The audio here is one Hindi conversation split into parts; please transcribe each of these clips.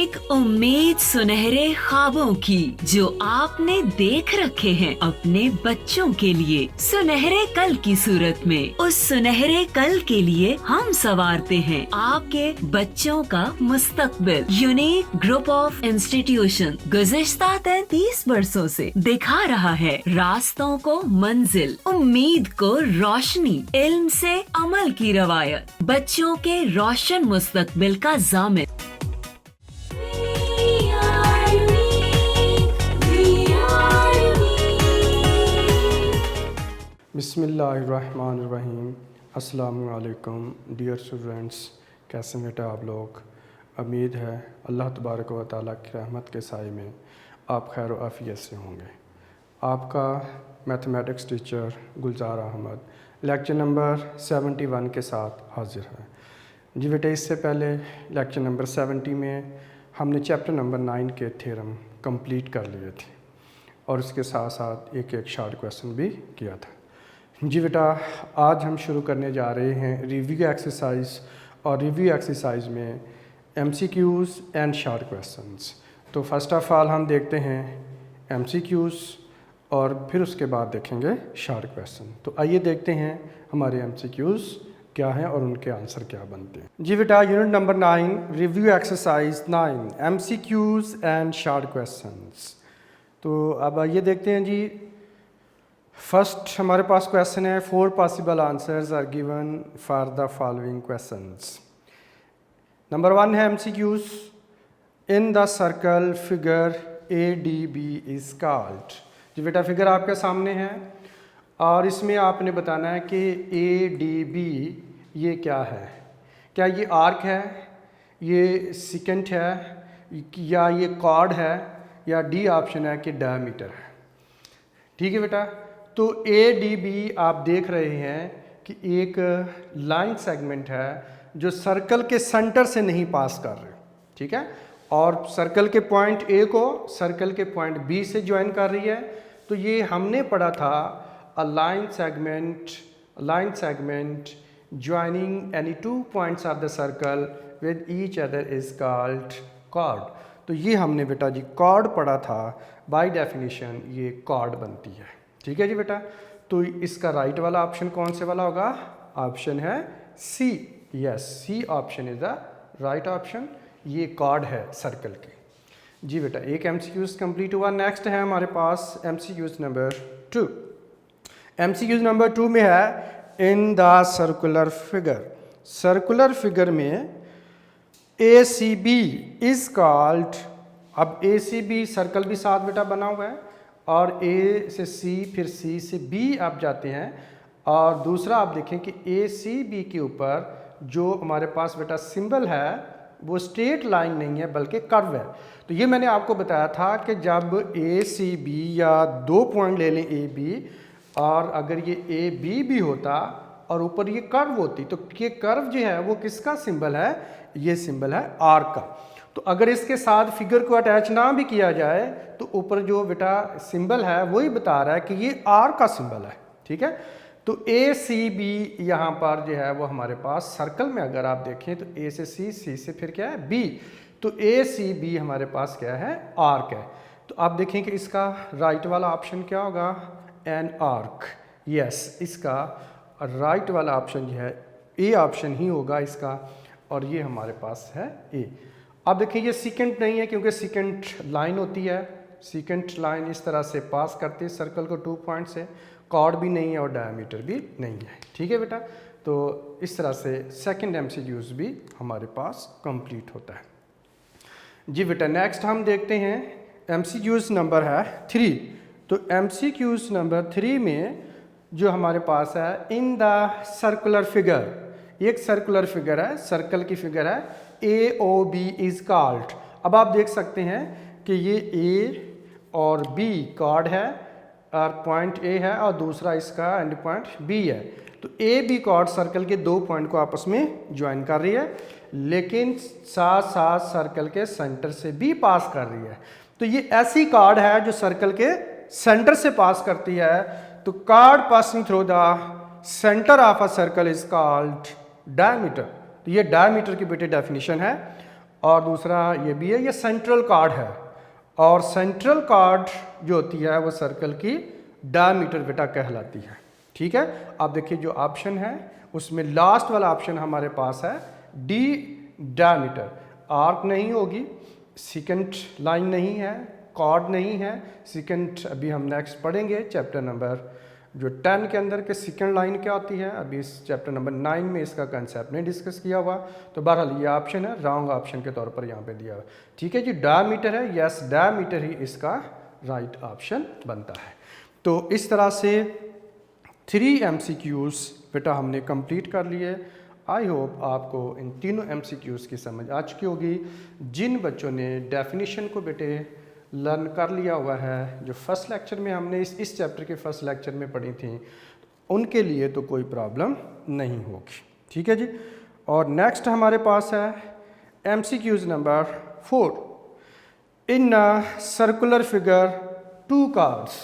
एक उम्मीद सुनहरे ख्वाबों की जो आपने देख रखे हैं अपने बच्चों के लिए, सुनहरे कल की सूरत में। उस सुनहरे कल के लिए हम संवारते हैं आपके बच्चों का मुस्तकबिल। यूनिक ग्रुप ऑफ इंस्टीट्यूशन गुज़िश्ता 33 वर्षों से दिखा रहा है रास्तों को मंजिल, उम्मीद को रोशनी, इल्म से अमल की रवायत, बच्चों के रोशन मुस्तकबिल का जामिन। बिस्मिल्लाहिर्रहमानिर्रहीम। अस्सलामु अलैकुम डियर स्टूडेंट्स, कैसे हैं बेटा आप लोग। उम्मीद है अल्लाह तबारक व तआला की रहमत के साए में आप खैर व आफियत से होंगे। आपका मैथमेटिक्स टीचर गुलजार अहमद लेक्चर नंबर 71 के साथ हाजिर है। जी बेटा, इससे पहले लेक्चर नंबर 70 में हमने चैप्टर नंबर 9 के थ्योरम कंप्लीट कर लिए थे और उसके साथ साथ एक एक शॉर्ट क्वेश्चन भी किया था। जी बेटा, आज हम शुरू करने जा रहे हैं रिव्यू एक्सरसाइज, और रिव्यू एक्सरसाइज में MCQs एंड शॉर्ट क्वेश्चंस। तो फर्स्ट ऑफ ऑल हम देखते हैं MCQs और फिर उसके बाद देखेंगे शॉर्ट क्वेश्चन। तो आइए देखते हैं हमारे MCQs क्या हैं और उनके आंसर क्या बनते हैं। जी बेटा, unit number 9 review exercise 9 MCQs and short questions. तो अब आइए देखते हैं जी। फर्स्ट हमारे पास क्वेश्चन है 4 possible answers are given for the following questions. Number 1 है MCQs, in the circle figure ADB is called. जी बेटा, फिगर आपके सामने है और इसमें आपने बताना है कि ADB ये क्या है। क्या ये आर्क है, ये सिकेंट है, या ये कॉर्ड है, या डी ऑप्शन है कि डायमीटर है। ठीक है बेटा, तो ADB आप देख रहे हैं कि एक लाइन सेगमेंट है जो सर्कल के सेंटर से नहीं पास कर रहे। ठीक है, और सर्कल के पॉइंट A को सर्कल के पॉइंट B से ज्वाइन कर रही है। तो ये हमने पढ़ा था a line segment joining any 2 points of the circle with each other is called chord. तो ये हमने बेटा जी कॉर्ड पढ़ा था। बाय डेफिनेशन ये कॉर्ड बनती है। ठीक है जी बेटा, तो इसका राइट वाला ऑप्शन कौन से वाला होगा? ऑप्शन है C। Yes, C option is the right option. ये कॉर्ड है सर्कल की। जी बेटा, एक MCQs कंप्लीट हुआ। नेक्स्ट है हमारे पास MCQs नंबर 2। MCQs नंबर 2 में है in the circular figure. Circular figure में ACB इज कॉल्ड। अब ACB सर्कल भी साथ बेटा बना हुआ है और A से C फिर C से B आप जाते हैं, और दूसरा आप देखें कि ACB के ऊपर जो हमारे पास बेटा सिंबल है वो स्ट्रेट लाइन नहीं है बल्कि कर्व है। तो ये मैंने आपको बताया था कि जब ACB या 2 पॉइंट ले लें AB, और अगर ये AB भी होता और ऊपर ये कर्व होती, तो ये कर्व जो है वो किसका सिंबल है? ये सिंबल है आर्क का। तो अगर इसके साथ फिगर को अटैच ना भी किया जाए तो ऊपर जो बेटा सिंबल है वही बता रहा है कि ये आर्क का सिंबल है। ठीक है, तो ACB यहाँ पर जो है वो हमारे पास सर्कल में अगर आप देखें तो A से C से फिर क्या है B, तो ACB हमारे पास क्या है? आर्क है। तो आप देखें कि इसका राइट वाला ऑप्शन क्या होगा? An arc. यस, इसका राइट वाला ऑप्शन जो है A ऑप्शन ही होगा इसका, और ये हमारे पास है A। अब देखिए ये सीकेंट नहीं है क्योंकि सीकेंट लाइन होती है। सीकेंट लाइन इस तरह से पास करती है सर्कल को 2 पॉइंट से। कॉर्ड भी नहीं है और डायमीटर भी नहीं है। ठीक है बेटा, तो इस तरह से सेकंड MCQs भी हमारे पास कंप्लीट होता है। जी बेटा, नेक्स्ट हम देखते हैं MCQs नंबर है 3। तो MCQs नंबर 3 में जो हमारे पास है इन द सर्कुलर फिगर, एक सर्कुलर फिगर है, सर्कल की फिगर है AOB इज कॉल्ड। अब आप देख सकते हैं कि ये A और B कॉर्ड है और पॉइंट A है और दूसरा इसका एंड पॉइंट B है। तो AB कॉर्ड सर्कल के 2 पॉइंट को आपस में ज्वाइन कर रही है, लेकिन साथ साथ सर्कल के सेंटर से भी पास कर रही है। तो ये ऐसी कॉर्ड है जो सर्कल के सेंटर से पास करती है। तो cord passing through the centre of a circle is called diameter. तो ये डायमीटर की बेटे डेफिनेशन है। और दूसरा ये भी है, ये सेंट्रल कार्ड है। और सेंट्रल कार्ड जो होती है वो सर्कल की डायमीटर बेटा कहलाती है। ठीक है, आप देखिए जो ऑप्शन है उसमें लास्ट वाला ऑप्शन हमारे पास है डी डायमीटर। आर्क नहीं होगी, सेकंड लाइन नहीं है, कॉर्ड नहीं है। सेकंड अभी हम नेक्स्ट पढ़ेंगे चैप्टर नंबर जो 10 के अंदर के सेकंड लाइन क्या होती है, अभी इस चैप्टर नंबर 9 में इसका कंसेप्ट नहीं डिस्कस किया हुआ। तो बहरहाल ये ऑप्शन है रॉन्ग ऑप्शन के तौर पर यहाँ पे दिया हुआ। ठीक है जी, डायमीटर है, यस डायमीटर ही इसका राइट ऑप्शन बनता है। तो इस तरह से 3 MCQs बेटा हमने कंप्लीट कर लिए। आई होप आपको इन तीनों MCQs की समझ आ चुकी होगी। जिन बच्चों ने डेफिनेशन को बेटे लर्न कर लिया हुआ है, जो फर्स्ट लेक्चर में हमने इस चैप्टर के फर्स्ट लेक्चर में पढ़ी थी, उनके लिए तो कोई प्रॉब्लम नहीं होगी। ठीक है जी, और नेक्स्ट हमारे पास है MCQs number 4। In circular figure 2 cards.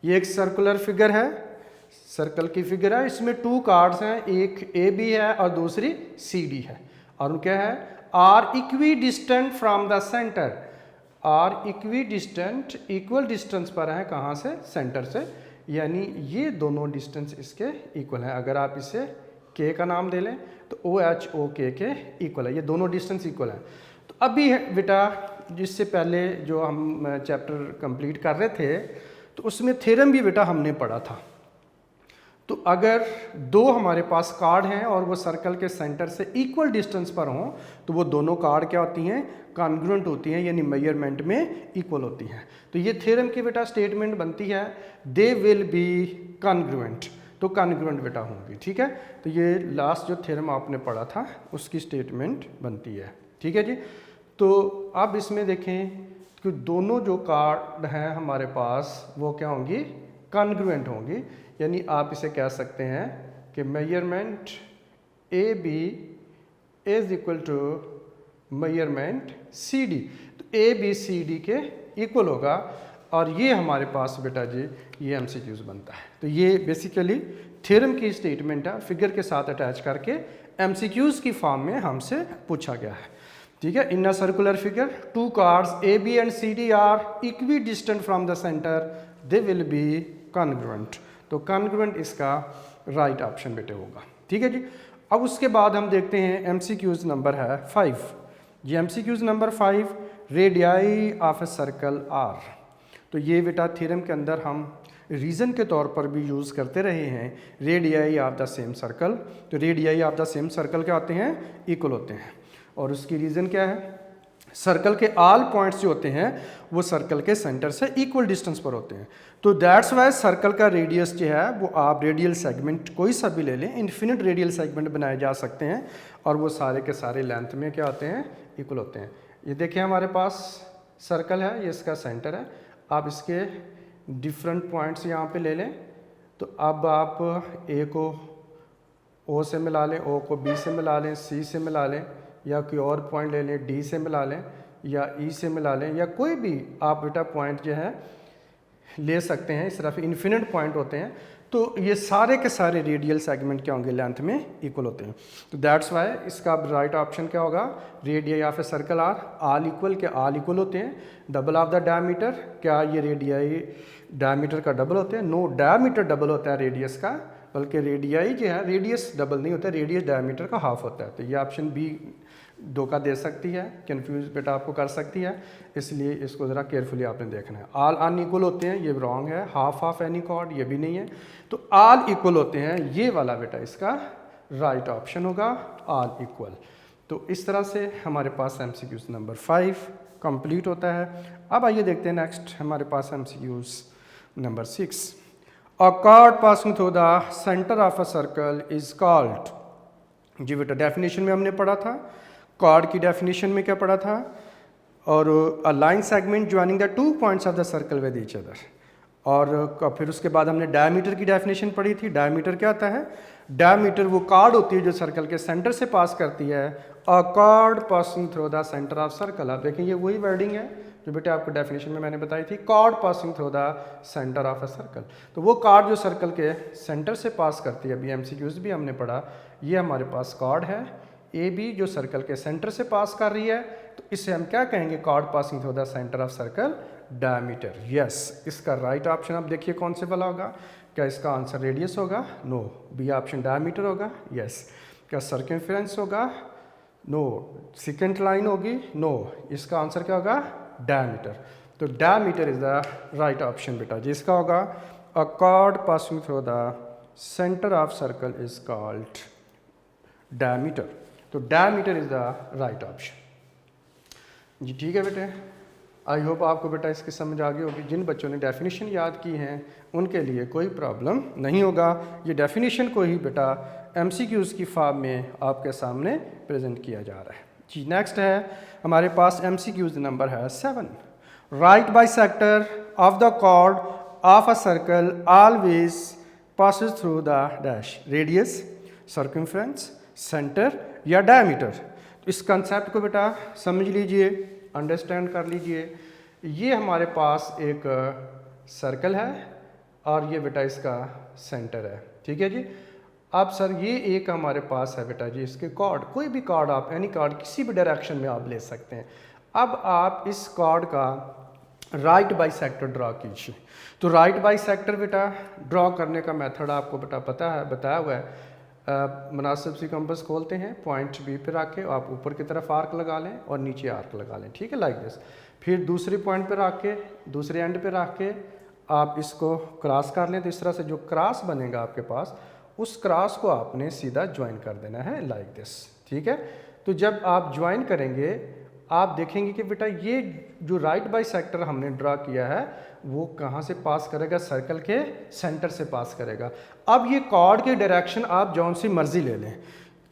ये एक सर्कुलर फिगर है, सर्कल की फिगर है, इसमें 2 कार्ड्स हैं, एक AB है और दूसरी CD है। और क्या है, are equidistant from the centre. Are equidistant equal distance पर है, कहाँ से, सेंटर से, यानी ये दोनों डिस्टेंस इसके इक्वल है। अगर आप इसे K का नाम दे लें तो OH/OK के इक्वल है, ये दोनों डिस्टेंस इक्वल है। तो अभी बेटा जिससे पहले जो हम चैप्टर कंप्लीट कर रहे थे तो उसमें थ्योरम भी बेटा हमने पढ़ा था। तो अगर 2 हमारे पास कार्ड हैं और वो सर्कल के सेंटर से इक्वल डिस्टेंस पर हों तो वो दोनों कार्ड क्या होती हैं, कॉन्ग्रुएंट होती हैं, यानी मेजरमेंट में इक्वल होती हैं। तो ये थ्योरम की बेटा स्टेटमेंट बनती है दे विल बी कॉन्ग्रुएंट, तो कॉन्ग्रुएंट बेटा होंगी। ठीक है, तो ये लास्ट जो थ्योरम आपने पढ़ा था उसकी स्टेटमेंट बनती है। ठीक है जी, तो अब इसमें देखें कि दोनों जो कार्ड हैं हमारे पास वो क्या होंगी, कॉन्ग्रुएंट होंगी, यानी आप इसे कह सकते हैं कि measurement AB is equal to measurement CD। तो ABCD के इक्वल होगा और ये हमारे पास बेटा जी ये MCQs बनता है। तो ये बेसिकली थ्योरम की स्टेटमेंट है, फिगर के साथ अटैच करके MCQs की फॉर्म में हमसे पूछा गया है। ठीक है, in a circular figure 2 chords AB and CD are equidistant from the centre, they will be congruent. तो कॉन्ग्रुएंट इसका राइट ऑप्शन बेटे होगा। ठीक है जी, अब उसके बाद हम देखते हैं MCQs नंबर है 5। ये MCQs number 5, radii of a circle R। तो ये बेटा थ्योरम के अंदर हम रीज़न के तौर पर भी यूज़ करते रहे हैं, radii of the same circle. तो radii of the same circle क्या होते हैं, इक्वल होते हैं। और उसकी रीज़न क्या है, सर्कल के ऑल पॉइंट्स जो होते हैं वो सर्कल के सेंटर से इक्वल डिस्टेंस पर होते हैं। तो दैट्स वाई सर्कल का रेडियस जो है वो आप रेडियल सेगमेंट कोई सा भी ले लें, इन्फिनिट रेडियल सेगमेंट बनाए जा सकते हैं और वो सारे के सारे लेंथ में क्या होते हैं, इक्वल होते हैं। ये देखिए हमारे पास सर्कल है, ये इसका सेंटर है, आप इसके डिफरेंट पॉइंट्स यहाँ पे ले लें। तो अब आप A को O से मिला लें, O को B से मिला लें, C से मिला लें, या कोई और पॉइंट ले लें, D से मिला लें या E से मिला लें, या कोई भी आप बेटा पॉइंट जो है ले सकते हैं। इस तरफ इन्फिनिट पॉइंट होते हैं, तो ये सारे के सारे रेडियल सेगमेंट क्या होंगे, लेंथ में इक्वल होते हैं। तो दैट्स वाई इसका राइट ऑप्शन क्या होगा, radii of a circle are, all equal के ऑल इक्वल होते हैं, डबल ऑफ द डायमीटर, क्या ये रेडियाई डायमीटर का डबल होते हैं, नो डायमीटर डबल होता है रेडियस का, बल्कि रेडियाई जो है रेडियस डबल नहीं होता, रेडियस डायमीटर का हाफ होता है। तो ये ऑप्शन बी धोखा दे सकती है, कंफ्यूज बेटा आपको कर सकती है, इसलिए इसको ज़रा केयरफुली आपने देखना है। ऑल अनइक्वल होते हैं, ये रॉन्ग है, हाफ ऑफ एनी कॉर्ड ये भी नहीं है। तो ऑल इक्वल होते हैं, ये वाला बेटा इसका राइट ऑप्शन होगा, ऑल इक्वल। तो इस तरह से हमारे पास MCQs नंबर 5 कंप्लीट होता है। अब आइए देखते हैं नेक्स्ट हमारे पास MCQs number 6। A chord passing through the centre of a circle is called. जी बेटा डेफिनेशन में हमने पढ़ा था, कार्ड की डेफिनेशन में क्या पढ़ा था, और अ line segment joining the 2 points of the circle with each other. और फिर उसके बाद हमने डायमीटर की डेफिनेशन पढ़ी थी। डायमीटर क्या होता है, डायमीटर वो कार्ड होती है जो सर्कल के सेंटर से पास करती है। अ chord passing through the centre of circle, आप देखें ये वही वर्डिंग है जो बेटे आपको डेफिनेशन में मैंने बताई थी, card passing through the centre of a circle. तो वो कार्ड जो सर्कल के सेंटर से पास करती है, अभी MCQs भी हमने पढ़ा, ये हमारे पास कार्ड है, ए बी जो सर्कल के सेंटर से पास कर रही है, तो इसे हम क्या कहेंगे, cord passing through the centre of circle diameter. Yes, इसका राइट ऑप्शन आप देखिए कौन से वाला होगा। क्या इसका आंसर रेडियस होगा? नो। बी ऑप्शन डायमीटर होगा? यस। क्या सर्कमफेरेंस होगा? नो। सेकेंड लाइन होगी? नो। इसका आंसर क्या होगा? डायमीटर। तो diameter is the right option बेटा। जिसका होगा अ cord passing through the centre of circle is called diameter. तो diameter is the right option. जी ठीक है बेटे, आई होप आपको बेटा इसकी समझ आ गई होगी। जिन बच्चों ने डेफिनेशन याद की हैं उनके लिए कोई प्रॉब्लम नहीं होगा। ये डेफिनेशन को ही बेटा एमसीक्यूज़ की फॉर्म में आपके सामने प्रेजेंट किया जा रहा है। जी नेक्स्ट है हमारे पास एमसीक्यूज़ नंबर है 7। Right bisector of the chord of a circle always passes through the dash, radius, circumference, centre या डायमीटर। तो इस कंसेप्ट को बेटा समझ लीजिए, अंडरस्टैंड कर लीजिए। ये हमारे पास एक सर्कल है और ये बेटा इसका सेंटर है, ठीक है जी। अब सर ये एक हमारे पास है बेटा जी इसके कॉर्ड, कोई भी कॉर्ड आप एनी कॉर्ड किसी भी डायरेक्शन में आप ले सकते हैं। अब आप इस कॉर्ड का राइट बाइसेक्टर ड्रॉ कीजिए। तो राइट बाइसेक्टर बेटा ड्रॉ करने का मेथड आपको बेटा पता है, बताया हुआ है। मुनासिब सी कंपास खोलते हैं, पॉइंट बी पे रख के आप ऊपर की तरफ आर्क लगा लें और नीचे आर्क लगा लें, ठीक है, लाइक दिस। फिर दूसरी पॉइंट पे रख के, दूसरे एंड पे रख के आप इसको क्रॉस कर लें। तो इस तरह से जो क्रॉस बनेगा आपके पास, उस क्रॉस को आपने सीधा ज्वाइन कर देना है लाइक दिस, ठीक है। तो जब आप ज्वाइन करेंगे आप देखेंगे कि बेटा ये जो राइट बाइसेक्टर हमने ड्रा किया है वो कहाँ से पास करेगा, सर्कल के सेंटर से पास करेगा। अब ये कॉर्ड के डायरेक्शन आप जौन सी मर्जी ले लें,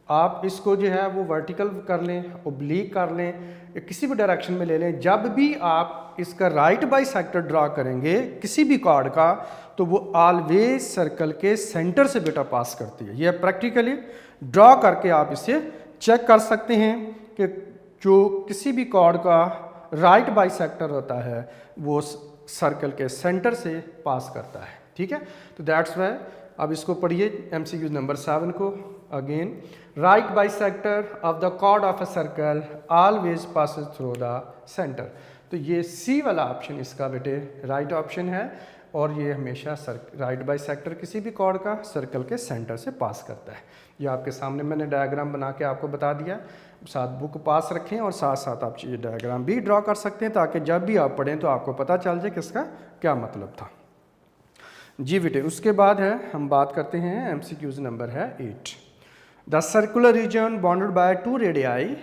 आप इसको जो है वो वर्टिकल कर लें, ओब्लीक कर लें, किसी भी डायरेक्शन में ले लें। जब भी आप इसका राइट बाइसेक्टर ड्रा करेंगे किसी भी कॉर्ड का, तो वो ऑलवेज सर्कल के सेंटर से बेटा पास करती है। ये प्रैक्टिकली ड्रॉ करके आप इसे चेक कर सकते हैं कि जो किसी भी कॉर्ड का राइट बाइसेक्टर होता है वो सर्कल के सेंटर से पास करता है, ठीक है। तो दैट्स वाई अब इसको पढ़िए एमसीक्यू नंबर 7 को again. Right bisector of the chord of a circle always passes through the centre. तो ये सी वाला ऑप्शन इसका बेटे राइट ऑप्शन है और ये हमेशा राइट बाइसेक्टर किसी भी कॉर्ड का सर्कल के सेंटर से पास करता है। ये आपके सामने मैंने डायग्राम बना के आपको बता दिया। साथ बुक पास रखें और साथ साथ आप ये डायग्राम भी ड्रॉ कर सकते हैं ताकि जब भी आप पढ़ें तो आपको पता चल जाए कि इसका क्या मतलब था। जी बेटे, उसके बाद है हम बात करते हैं एमसीक्यूज नंबर है 8। The circular region bounded by 2 radii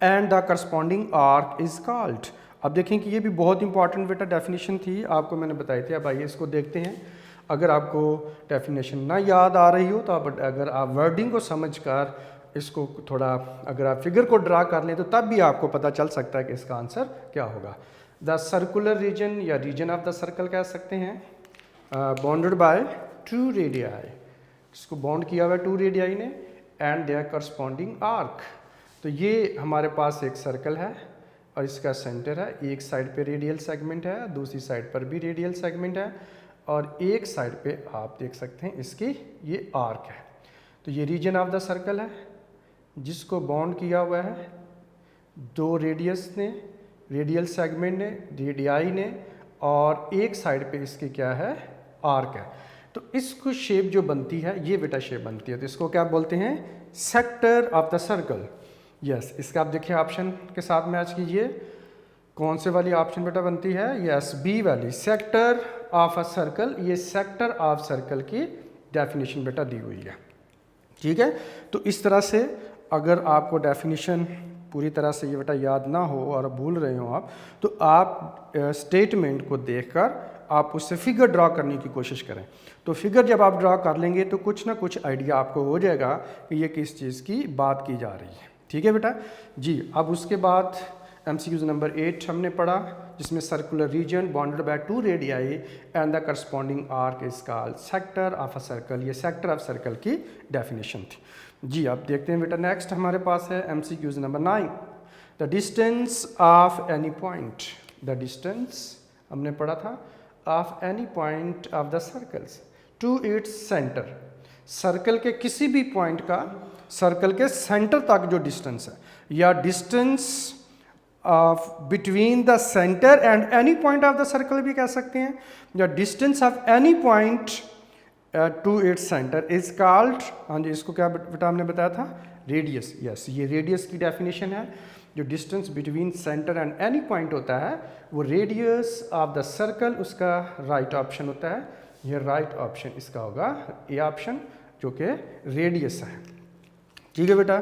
and the corresponding arc is called. अब देखें कि ये भी बहुत इंपॉर्टेंट बेटा डेफिनेशन थी, आपको मैंने बताई थी। अब आइए इसको देखते हैं। अगर आपको डेफिनेशन ना याद आ रही हो तो आप अगर आप वर्डिंग को समझकर इसको थोड़ा अगर आप फिगर को ड्रा कर लें तो तब भी आपको पता चल सकता है कि इसका आंसर क्या होगा। द सर्कुलर रीजन या रीजन ऑफ द सर्कल कह सकते हैं, बाउंडेड बाय 2 रेडियाई, इसको बाउंड किया हुआ है 2 रेडियाई ने, एंड देयर करस्पॉन्डिंग आर्क। तो ये हमारे पास एक सर्कल है और इसका सेंटर है, एक साइड पे रेडियल सेगमेंट है, दूसरी साइड पर भी रेडियल सेगमेंट है और एक साइड पे आप देख सकते हैं इसकी ये आर्क है। तो ये रीजन ऑफ द सर्कल है जिसको बाउंड किया हुआ है 2 रेडियस ने, रेडियल सेगमेंट ने, रेडियाई ने, और एक साइड पे इसकी क्या है, आर्क है। तो इसको शेप जो बनती है ये बेटा शेप बनती है, तो इसको क्या बोलते हैं, sector of the circle. Yes, इसका आप देखिए ऑप्शन के साथ मैच कीजिए, कौन से वाली ऑप्शन बेटा बनती है, यस बी वाली, सेक्टर ऑफ अ सर्कल। ये सेक्टर ऑफ सर्कल की डेफिनेशन बेटा दी हुई है, ठीक है। तो इस तरह से अगर आपको डेफिनेशन पूरी तरह से ये बेटा याद ना हो और भूल रहे हो आप, तो आप स्टेटमेंट को देखकर आप उससे फिगर ड्रा करने की कोशिश करें। तो फिगर जब आप ड्रा कर लेंगे तो कुछ ना कुछ आइडिया आपको हो जाएगा कि ये किस चीज़ की बात की जा रही है, ठीक है बेटा जी। अब उसके बाद एमसीक्यूज नंबर 8 हमने पढ़ा जिसमें circular region bounded by 2 radii and the corresponding arc is called sector of a circle. ये सेक्टर ऑफ सर्कल की डेफिनेशन थी जी। अब देखते हैं बेटा नेक्स्ट हमारे पास है MCQs number 9। The distance of any point, the distance हमने पढ़ा था of any point of the circles to its centre. Circle के किसी भी पॉइंट का सर्कल के सेंटर तक जो डिस्टेंस है, या distance between the centre and any point of the circle भी कह सकते हैं, या distance of any point two its centre is called, हाँ जी इसको क्या बेटा हमने बताया था, रेडियस। यस, ये रेडियस की डेफिनेशन है। जो distance between centre and any point होता है वो रेडियस ऑफ द सर्कल, उसका राइट ऑप्शन होता है। ये राइट ऑप्शन इसका होगा ए ऑप्शन, जो कि रेडियस है। ठीक है बेटा,